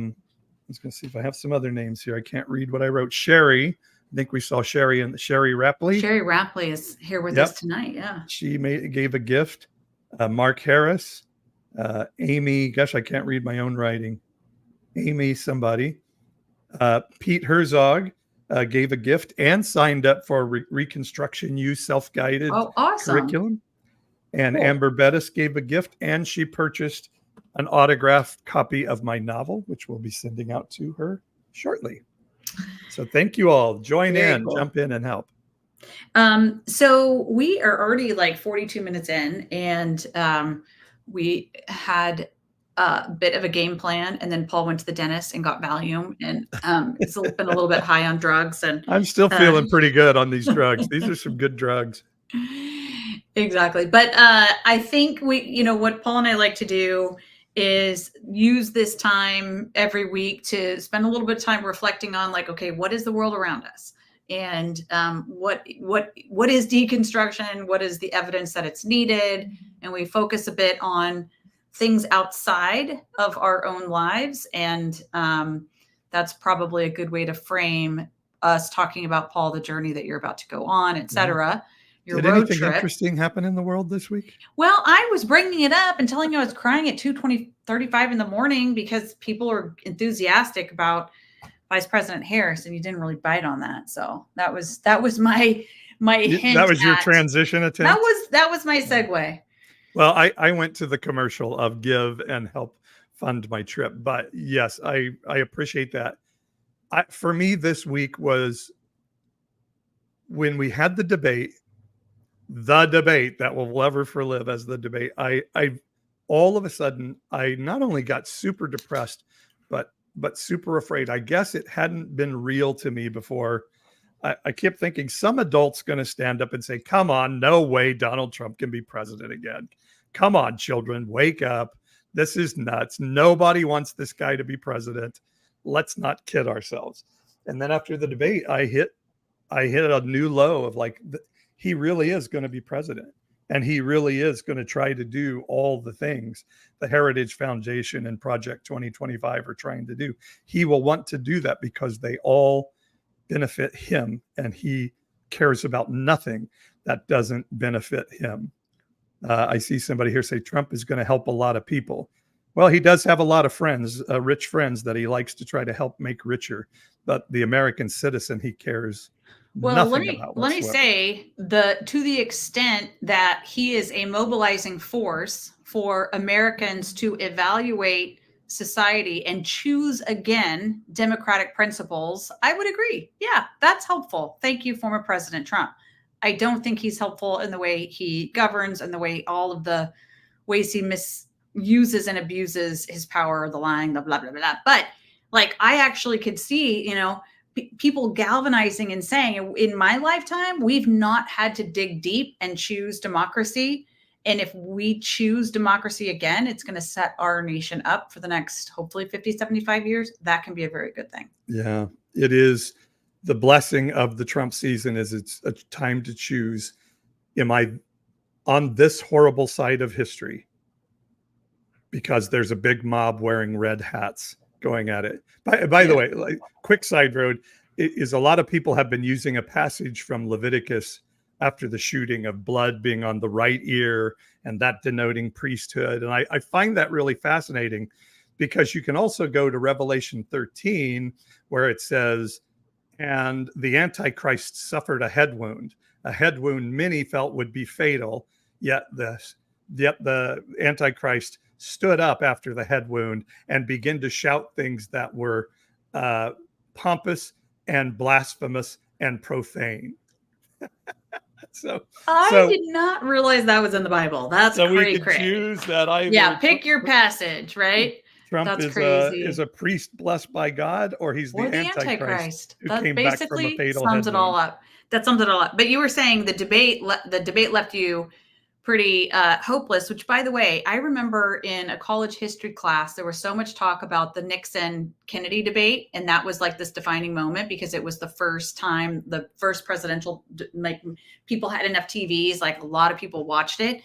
was going to see if I have some other names here. I can't read what I wrote. Sherry. I think we saw Sherry Rapley. Sherry Rapley is here with us tonight. Yeah. She gave a gift. Mark Harris. Amy. Gosh, I can't read my own writing. Amy somebody. Pete Herzog. Gave a gift and signed up for Reconstruction U self-guided curriculum. And cool. Amber Bettis gave a gift and she purchased an autographed copy of my novel, which we'll be sending out to her shortly. So thank you all. Join in, cool. Jump in and help. So we are already like 42 minutes in and we had a bit of a game plan, and then Paul went to the dentist and got Valium, and it's been a little bit high on drugs. And I'm still feeling pretty good on these drugs. These are some good drugs. Exactly. But I think what Paul and I like to do is use this time every week to spend a little bit of time reflecting on like, okay, what is the world around us? And what is deconstruction? What is the evidence that it's needed? And we focus a bit on things outside of our own lives. And that's probably a good way to frame us talking about, Paul, the journey that you're about to go on, et cetera. Your Did road anything trip. Interesting happen in the world this week? Well, I was bringing it up and telling you I was crying at 2:35 in the morning because people are enthusiastic about Vice President Harris, and you didn't really bite on that. So that was my hint. That was your transition attempt? That was my segue. Well, I went to the commercial of give and help fund my trip. But yes, I appreciate that. For me, this week was when we had the debate that will ever live as the debate. I all of a sudden, I not only got super depressed, but super afraid. I guess it hadn't been real to me before. I kept thinking some adult's going to stand up and say, come on, no way Donald Trump can be president again. Come on, children, wake up. This is nuts. Nobody wants this guy to be president. Let's not kid ourselves. And then after the debate, I hit a new low of like, he really is going to be president. And he really is going to try to do all the things the Heritage Foundation and Project 2025 are trying to do. He will want to do that because they all benefit him, and he cares about nothing that doesn't benefit him. I see somebody here say Trump is going to help a lot of people. Well, he does have a lot of friends, rich friends that he likes to try to help make richer. But the American citizen, he cares nothing about. Let me say, to the extent that he is a mobilizing force for Americans to evaluate society and choose again democratic principles, I would agree. Yeah, that's helpful. Thank you, former President Trump. I don't think he's helpful in the way he governs and the way all of the ways he misuses and abuses his power, the lying, the blah, blah, blah. But like, I actually could see, people galvanizing and saying, in my lifetime, we've not had to dig deep and choose democracy. And if we choose democracy again, it's going to set our nation up for the next, hopefully 50, 75 years. That can be a very good thing. Yeah, it is. The blessing of the Trump season is it's a time to choose. Am I on this horrible side of history? Because there's a big mob wearing red hats going at it. By the way, like, quick side road is a lot of people have been using a passage from Leviticus after the shooting of blood being on the right ear and that denoting priesthood. And I find that really fascinating because you can also go to Revelation 13 where it says, and the Antichrist suffered a head wound many felt would be fatal, yet the Antichrist stood up after the head wound and began to shout things that were pompous and blasphemous and profane. So I did not realize that was in the Bible. That's so we cray could choose that either. Yeah, pick your passage, right? Trump That's is crazy. a priest blessed by God, or he's Or the the Antichrist who That came back from a basically fatal sums head it all wound. up. That sums it all up. But you were saying the debate left you pretty hopeless, which, by the way, I remember in a college history class, there was so much talk about the Nixon Kennedy debate. And that was like this defining moment because it was the first time, the first presidential, like people had enough TVs, like a lot of people watched it.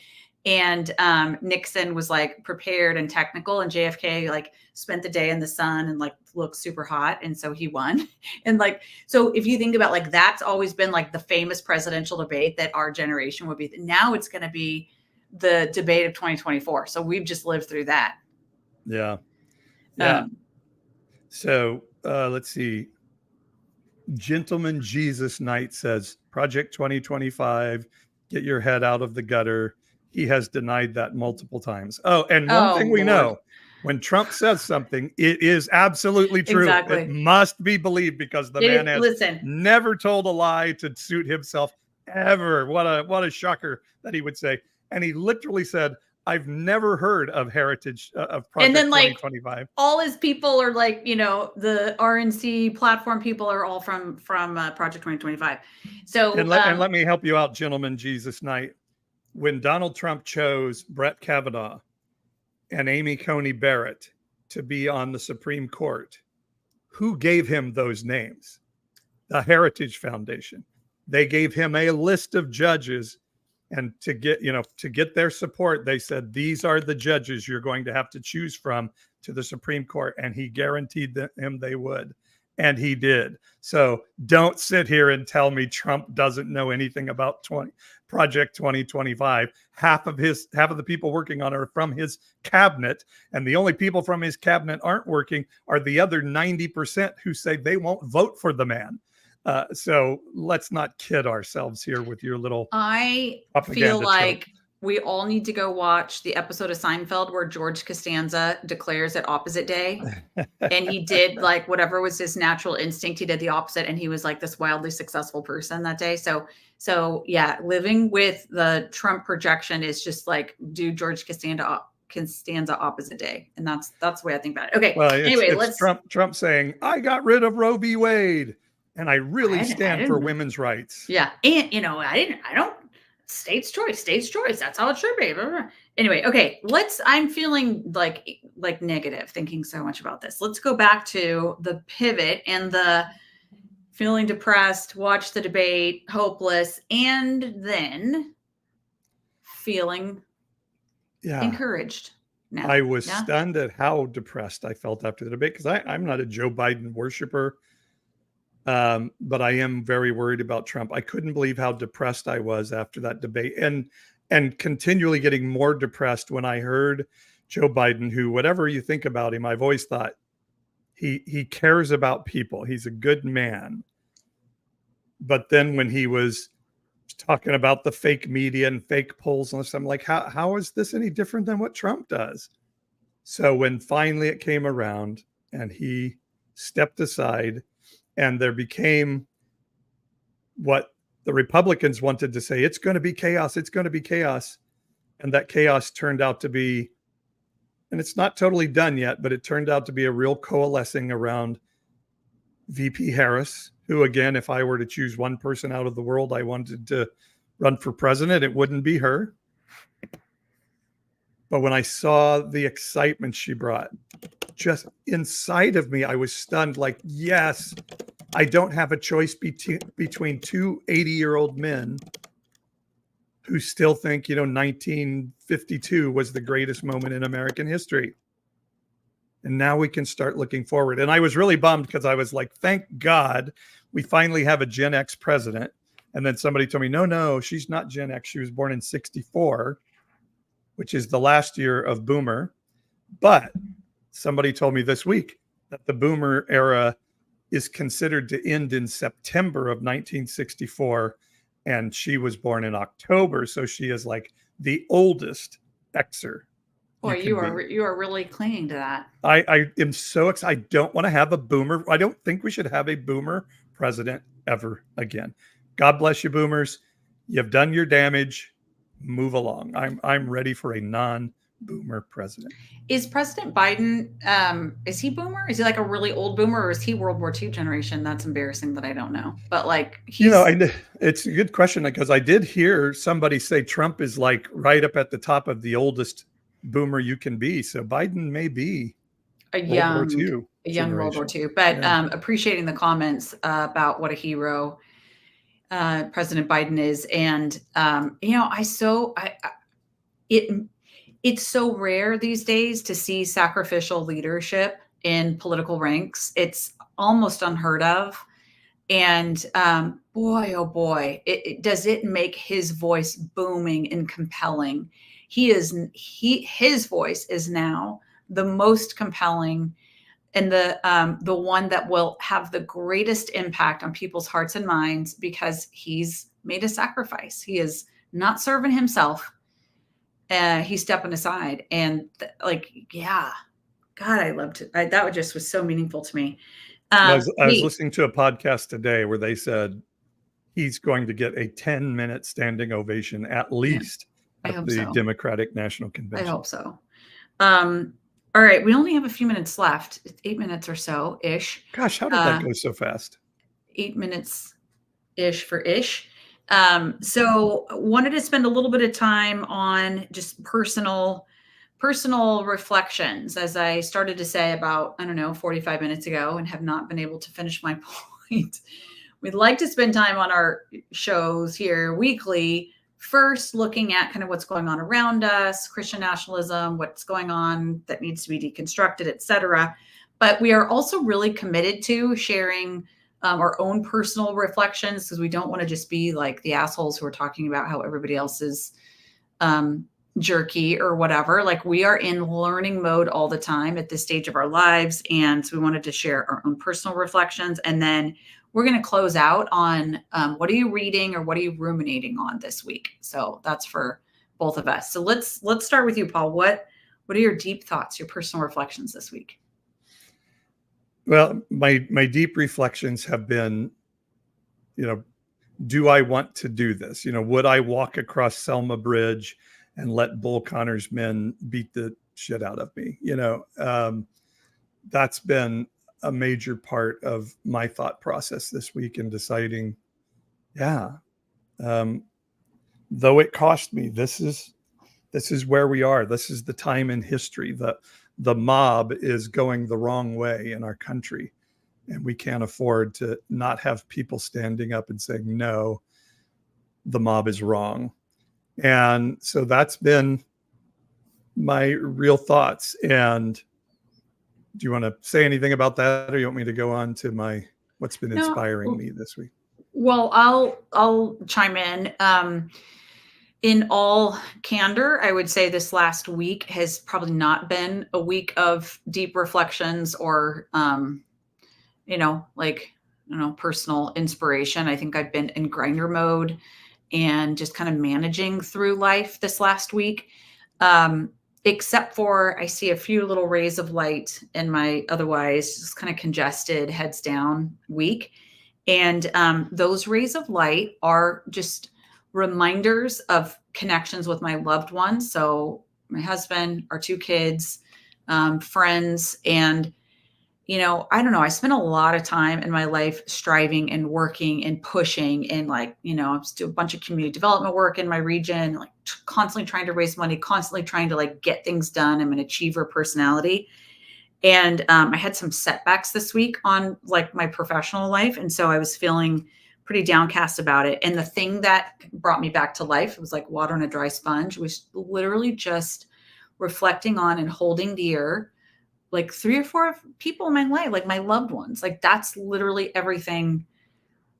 And Nixon was like prepared and technical, and JFK like spent the day in the sun and like looked super hot. And so he won. And like, so if you think about like, that's always been like the famous presidential debate that our generation would be. Now it's going to be the debate of 2024. So we've just lived through that. Yeah. Yeah. So let's see. Gentleman Jesus Knight says, Project 2025, get your head out of the gutter. He has denied that multiple times. Oh, and one thing we know, when Trump says something, it is absolutely true. Exactly. It must be believed because the man has never told a lie to suit himself ever. What a shocker that he would say. And he literally said, I've never heard of Heritage of Project and then, 2025. Like, all his people are like, you know, the RNC platform people are all from Project 2025. So and let me help you out, gentlemen. Jesus Knight. When Donald Trump chose Brett Kavanaugh and Amy Coney Barrett to be on the Supreme Court, who gave him those names? The Heritage Foundation. They gave him a list of judges, and to get their support, they said, these are the judges you're going to have to choose from to the Supreme Court. And he guaranteed them they would. And he did. So don't sit here and tell me Trump doesn't know anything about Project 2025. Half of the people working on it are from his cabinet. And the only people from his cabinet aren't working are the other 90% who say they won't vote for the man. So let's not kid ourselves here with your little. I feel like we all need to go watch the episode of Seinfeld where George Costanza declares at opposite day. And he did like whatever was his natural instinct. He did the opposite. And he was like this wildly successful person that day. So yeah, living with the Trump projection is just like do George Costanza opposite day. And that's the way I think about it. Okay. Well, anyway, let's Trump saying, I got rid of Roe v. Wade. And I really stand for women's rights. Yeah. And, I don't, state's choice. That's how it should be. Anyway, okay. I'm feeling like negative thinking so much about this. Let's go back to the pivot and the feeling depressed, watch the debate, hopeless, and then feeling encouraged. Now. I was stunned at how depressed I felt after the debate because I'm not a Joe Biden worshiper. But I am very worried about Trump. I couldn't believe how depressed I was after that debate and continually getting more depressed when I heard Joe Biden, who, whatever you think about him, I've always thought he cares about people. He's a good man. But then when he was talking about the fake media and fake polls and stuff, I'm like, how is this any different than what Trump does? So when finally it came around and he stepped aside, and there became what the Republicans wanted to say, it's going to be chaos. It's going to be chaos. And that chaos turned out to be, and it's not totally done yet, but it turned out to be a real coalescing around VP Harris, who, again, if I were to choose one person out of the world I wanted to run for president, it wouldn't be her. But when I saw the excitement she brought, just inside of me, I was stunned, like, yes, I don't have a choice between two 80-year-old men who still think, 1952 was the greatest moment in American history. And now we can start looking forward. And I was really bummed because I was like, thank God we finally have a Gen X president. And then somebody told me, no, she's not Gen X. She was born in 64, which is the last year of Boomer. But somebody told me this week that the Boomer era is considered to end in September of 1964. And she was born in October. So she is like the oldest Xer. Boy, you are really clinging to that. I am so excited. I don't want to have a Boomer. I don't think we should have a Boomer president ever again. God bless you, boomers. You've done your damage. Move along. I'm ready for a non-boomer president. Is President Biden, is he boomer? Is he like a really old boomer, or is he World War II generation? That's embarrassing that I don't know. But like it's a good question, because I did hear somebody say Trump is like right up at the top of the oldest boomer you can be. So Biden may be a World War young, II a young World War generation. II. But Yeah. appreciating the comments about what a hero President Biden is. And it's so rare these days to see sacrificial leadership in political ranks. It's almost unheard of. And boy, oh boy, does it make his voice booming and compelling. His voice is now the most compelling and the one that will have the greatest impact on people's hearts and minds, because he's made a sacrifice. He is not serving himself. He's stepping aside, and yeah, God, I loved it. That just was so meaningful to me. I was listening to a podcast today where they said he's going to get a 10-minute standing ovation at least at the Democratic National Convention. I hope so. All right, we only have a few minutes left. 8 minutes or so ish. Gosh, how did that go so fast? 8 minutes ish for ish. So wanted to spend a little bit of time on just personal reflections, as I started to say about, 45 minutes ago, and have not been able to finish my point. We'd like to spend time on our shows here weekly, first looking at kind of what's going on around us, Christian nationalism, what's going on that needs to be deconstructed, etc. But we are also really committed to sharing our own personal reflections, because we don't want to just be like the assholes who are talking about how everybody else is jerky or whatever. Like, we are in learning mode all the time at this stage of our lives. And so we wanted to share our own personal reflections. And then we're going to close out on what are you reading or what are you ruminating on this week? So that's for both of us. So let's start with you, Paul. What are your deep thoughts, your personal reflections this week? Well, my deep reflections have been, do I want to do this? Would I walk across Selma Bridge and let Bull Connor's men beat the shit out of me? That's been a major part of my thought process this week in deciding, though it cost me, this is where we are. This is the time in history that the mob is going the wrong way in our country. And we can't afford to not have people standing up and saying, no, the mob is wrong. And so that's been my real thoughts. And do you want to say anything about that, or you want me to go on to what's been inspiring me this week? Well, I'll chime in. In all candor, I would say this last week has probably not been a week of deep reflections or, personal inspiration. I think I've been in grinder mode and just kind of managing through life this last week. Except for I see a few little rays of light in my otherwise just kind of congested, heads down week. And those rays of light are just reminders of connections with my loved ones. So my husband, our 2 kids, friends, and, I don't know, I spent a lot of time in my life striving and working and pushing and I do a bunch of community development work in my region, constantly trying to raise money, constantly trying to get things done. I'm an achiever personality. And I had some setbacks this week on my professional life. And so I was feeling pretty downcast about it. And the thing that brought me back to life, it was like water on a dry sponge, was literally just reflecting on and holding dear 3 or 4 people in my life, my loved ones. That's literally everything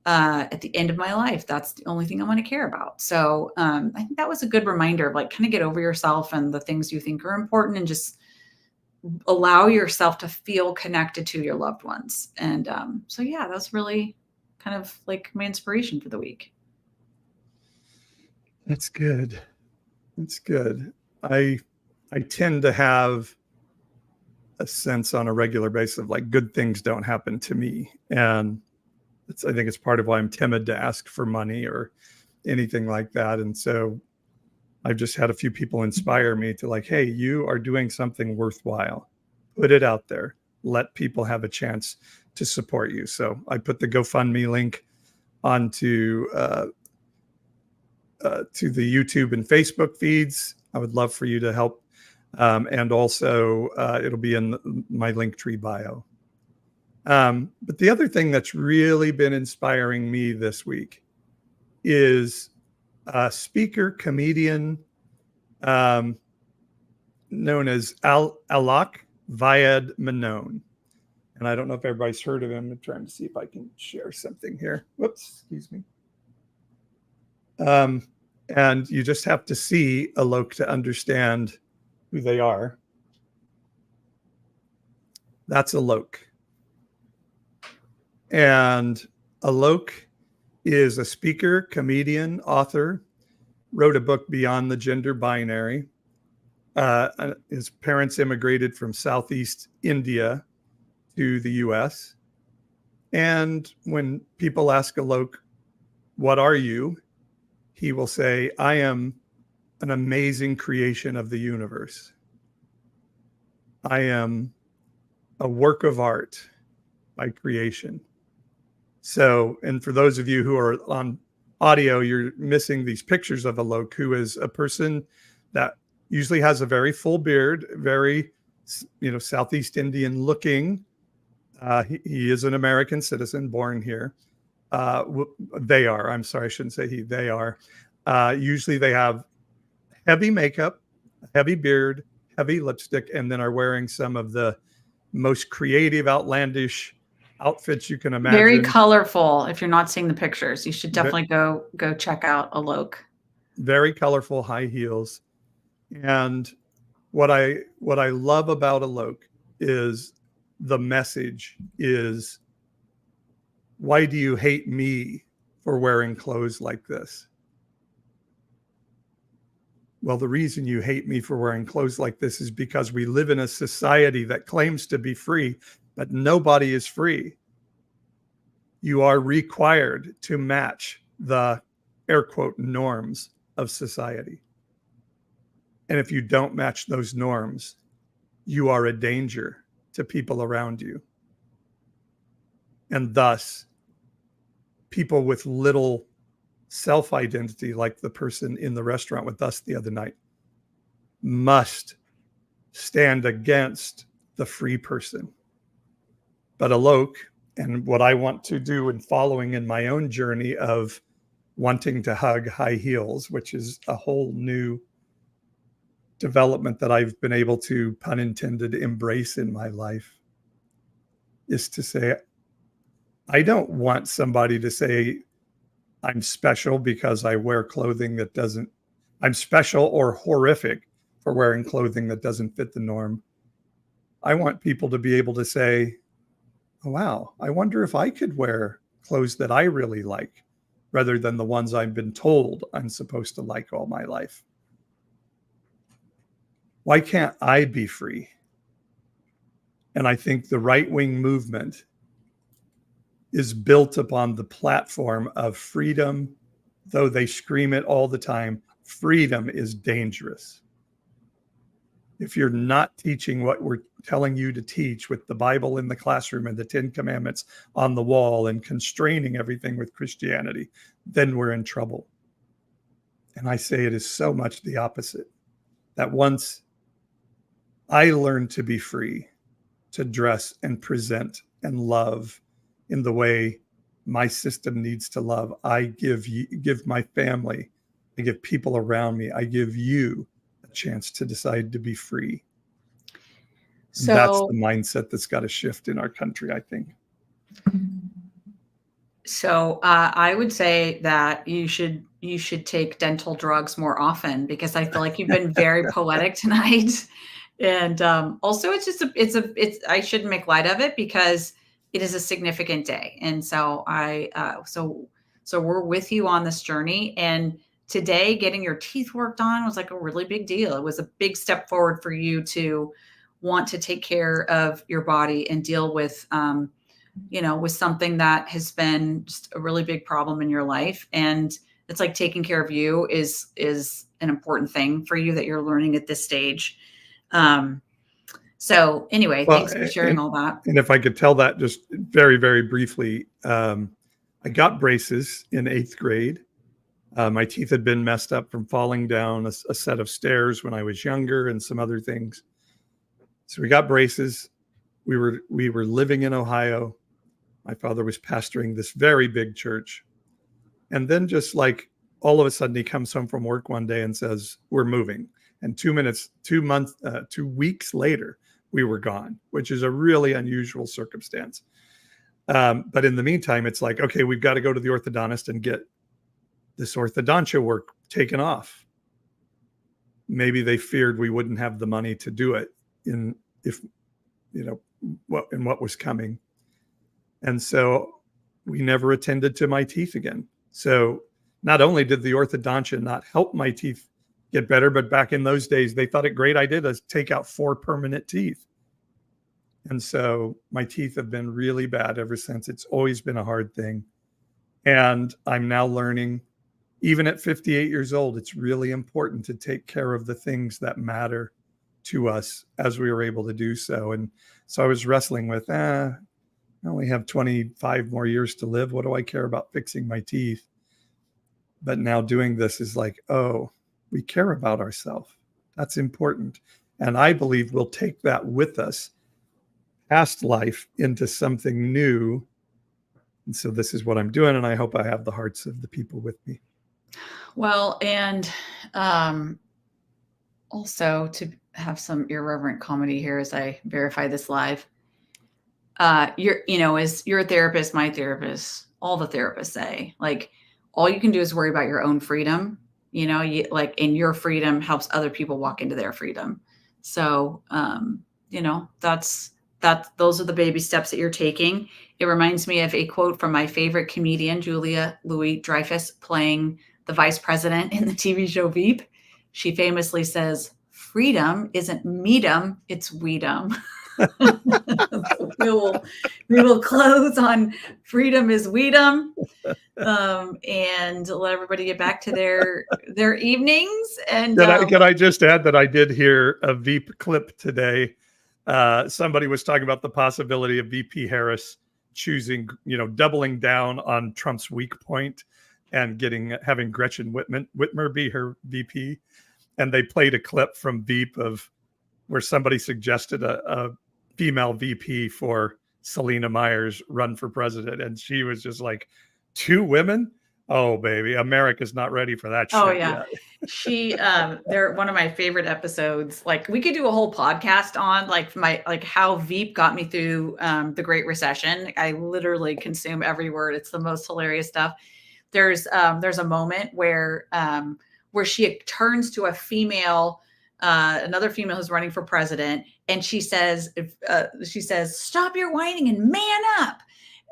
at the end of my life. That's the only thing I want to care about. So I think that was a good reminder of kind of get over yourself and the things you think are important, and just allow yourself to feel connected to your loved ones. And that was really kind of my inspiration for the week. That's good. That's good. I tend to have a sense on a regular basis of good things don't happen to me. And I think it's part of why I'm timid to ask for money or anything like that. And so I've just had a few people inspire me to like, hey, you are doing something worthwhile. Put it out there. Let people have a chance to support you. So I put the GoFundMe link onto to the YouTube and Facebook feeds. I would love for you to help. And also it'll be in my Linktree bio. But the other thing that's really been inspiring me this week is a speaker, comedian known as Alok Vyad Menon. And I don't know if everybody's heard of him. I'm trying to see if I can share something here. Whoops, excuse me. And you just have to see Alok to understand who they are. That's Alok. And Alok is a speaker, comedian, author, wrote a book Beyond the Gender Binary. His parents immigrated from Southeast India to the US. And when people ask Alok, what are you? He will say, I am an amazing creation of the universe. I am a work of art by creation. So, and for those of you who are on audio, you're missing these pictures of Alok, who is a person that usually has a very full beard, very, Southeast Indian looking. He is an American citizen born here. They are, I'm sorry, I shouldn't say he, they are. Usually they have heavy makeup, heavy beard, heavy lipstick, and then are wearing some of the most creative, outlandish outfits you can imagine. Very colorful. If you're not seeing the pictures, you should definitely go check out Alok. Very colorful, high heels. And what I love about Alok is the message is, why do you hate me for wearing clothes like this? Well, the reason you hate me for wearing clothes like this is because we live in a society that claims to be free, but nobody is free. You are required to match the air quote norms of society. And if you don't match those norms, you are a danger to people around you. And thus, people with little self-identity, like the person in the restaurant with us the other night, must stand against the free person. But Alok, and what I want to do in following in my own journey of wanting to hug high heels, which is a whole new development that I've been able to, pun intended, embrace in my life, is to say, I don't want somebody to say I'm special because I wear clothing that doesn't, I'm special or horrific for wearing clothing that doesn't fit the norm. I want people to be able to say, oh, wow, I wonder if I could wear clothes that I really like rather than the ones I've been told I'm supposed to like all my life. Why can't I be free? And I think the right-wing movement is built upon the platform of freedom, though they scream it all the time. Freedom is dangerous. If you're not teaching what we're telling you to teach with the Bible in the classroom and the 10 Commandments on the wall and constraining everything with Christianity, then we're in trouble. And I say it is so much the opposite. That once I learned to be free, to dress and present and love in the way my system needs to love, I give my family, I give people around me, I give you a chance to decide to be free. So that's the mindset that's got to shift in our country, I think. So I would say that you should take dental drugs more often, because I feel like you've been very poetic tonight. And also, it's just I shouldn't make light of it because it is a significant day. And so so we're with you on this journey. And today, getting your teeth worked on was like a really big deal. It was a big step forward for you to want to take care of your body and deal with with something that has been just a really big problem in your life. And it's like taking care of you is an important thing for you that you're learning at this stage. So anyway, Well, thanks for sharing all that. And if I could tell that just very, very briefly, I got braces in 8th grade. My teeth had been messed up from falling down a set of stairs when I was younger and some other things. So we got braces. We were living in Ohio. My father was pastoring this very big church. And then just like all of a sudden he comes home from work one day and says, we're moving. And 2 weeks later, we were gone, which is a really unusual circumstance. But in the meantime, it's like, okay, we've got to go to the orthodontist and get this orthodontia work taken off. Maybe they feared we wouldn't have the money to do it what was coming. And so we never attended to my teeth again. So not only did the orthodontia not help my teeth get better, but back in those days, they thought a great idea to take out 4 permanent teeth. And so my teeth have been really bad ever since. It's always been a hard thing. And I'm now learning, even at 58 years old, it's really important to take care of the things that matter to us as we were able to do so. And so I was wrestling with, I only have 25 more years to live. What do I care about fixing my teeth? But now doing this is like, oh, we care about ourselves. That's important. And I believe we'll take that with us past life into something new. And so this is what I'm doing. And I hope I have the hearts of the people with me. Well, and also to have some irreverent comedy here as I verify this live. As you're a therapist, my therapist, all the therapists say, like, all you can do is worry about your own freedom. And your freedom helps other people walk into their freedom. So, those are the baby steps that you're taking. It reminds me of a quote from my favorite comedian, Julia Louis-Dreyfus, playing the vice president in the TV show Veep. She famously says, freedom isn't meedum, it's weedum. we will close on freedom is weedum, and let everybody get back to their evenings. And can I just add that I did hear a Veep clip today. Somebody was talking about the possibility of VP Harris choosing, doubling down on Trump's weak point and having Gretchen Whitmer be her VP. And they played a clip from Veep of where somebody suggested a female VP for Selena Myers run for president. And she was just like, 2 women? Oh, baby, America's not ready for that shit. Oh, yeah. Yet. They're one of my favorite episodes. Like, we could do a whole podcast on how Veep got me through the Great Recession. I literally consume every word. It's the most hilarious stuff. There's a moment where she turns to a female, another female who's running for president, and she says, "Stop your whining and man up."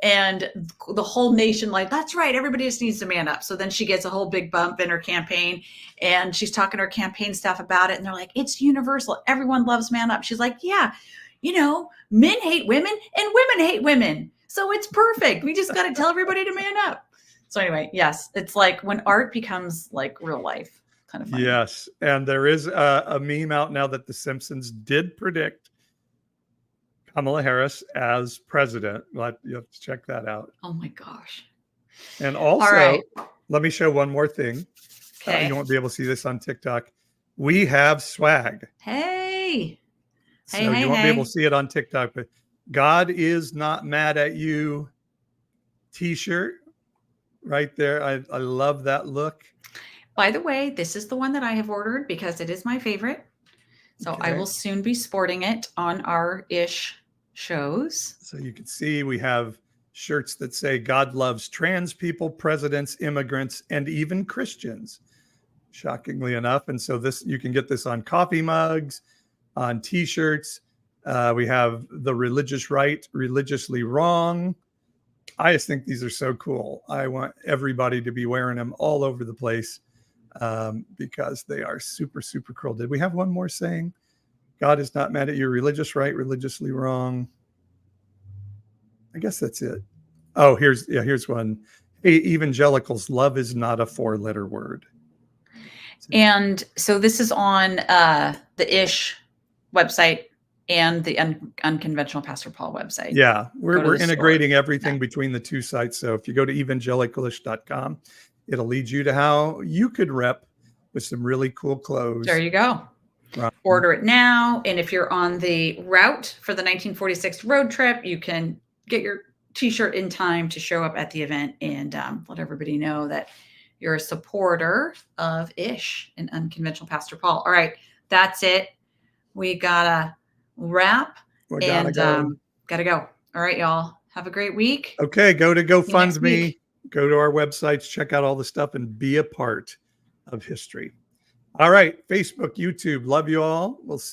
And the whole nation, like, that's right, everybody just needs to man up. So then she gets a whole big bump in her campaign, and she's talking to her campaign staff about it. And they're like, it's universal. Everyone loves man up. She's like, yeah, men hate women and women hate women. So it's perfect. We just got to tell everybody to man up. So anyway, yes, it's like when art becomes like real life, kind of funny. Yes. And there is a meme out now that The Simpsons did predict Kamala Harris as president. You have to check that out. Oh my gosh. And also, let me show one more thing. Okay. You won't be able to see this on TikTok. We have swag. Hey. So you won't be able to see it on TikTok, but God is not mad at you t-shirt right there. I love that look. By the way, this is the one that I have ordered because it is my favorite. So okay. I will soon be sporting it on our ish shows. So you can see we have shirts that say God loves trans people, presidents, immigrants, and even Christians, shockingly enough. And so you can get this on coffee mugs, on t-shirts. We have the religious right, religiously wrong. I just think these are so cool. I want everybody to be wearing them all over the place because they are super, super cool. Did we have one more saying? God is not mad at you, religious right, religiously wrong. I guess that's it. Oh, here's one. Hey, evangelicals, love is not a 4-letter word. And so this is on the Ish website and the Unconventional Pastor Paul website. Yeah, we're integrating everything Yeah. between the two sites. So if you go to evangelicalish.com, it'll lead you to how you could rep with some really cool clothes. There you go. Order it now. And if you're on the route for the 1946 road trip, you can get your t-shirt in time to show up at the event and let everybody know that you're a supporter of Ish and Unconventional Pastor Paul. All right, that's it. We gotta wrap. Gotta go. All right, y'all. Have a great week. Okay, go to GoFundMe, go to our websites, check out all the stuff, and be a part of history. All right, Facebook, YouTube, love you all. We'll see.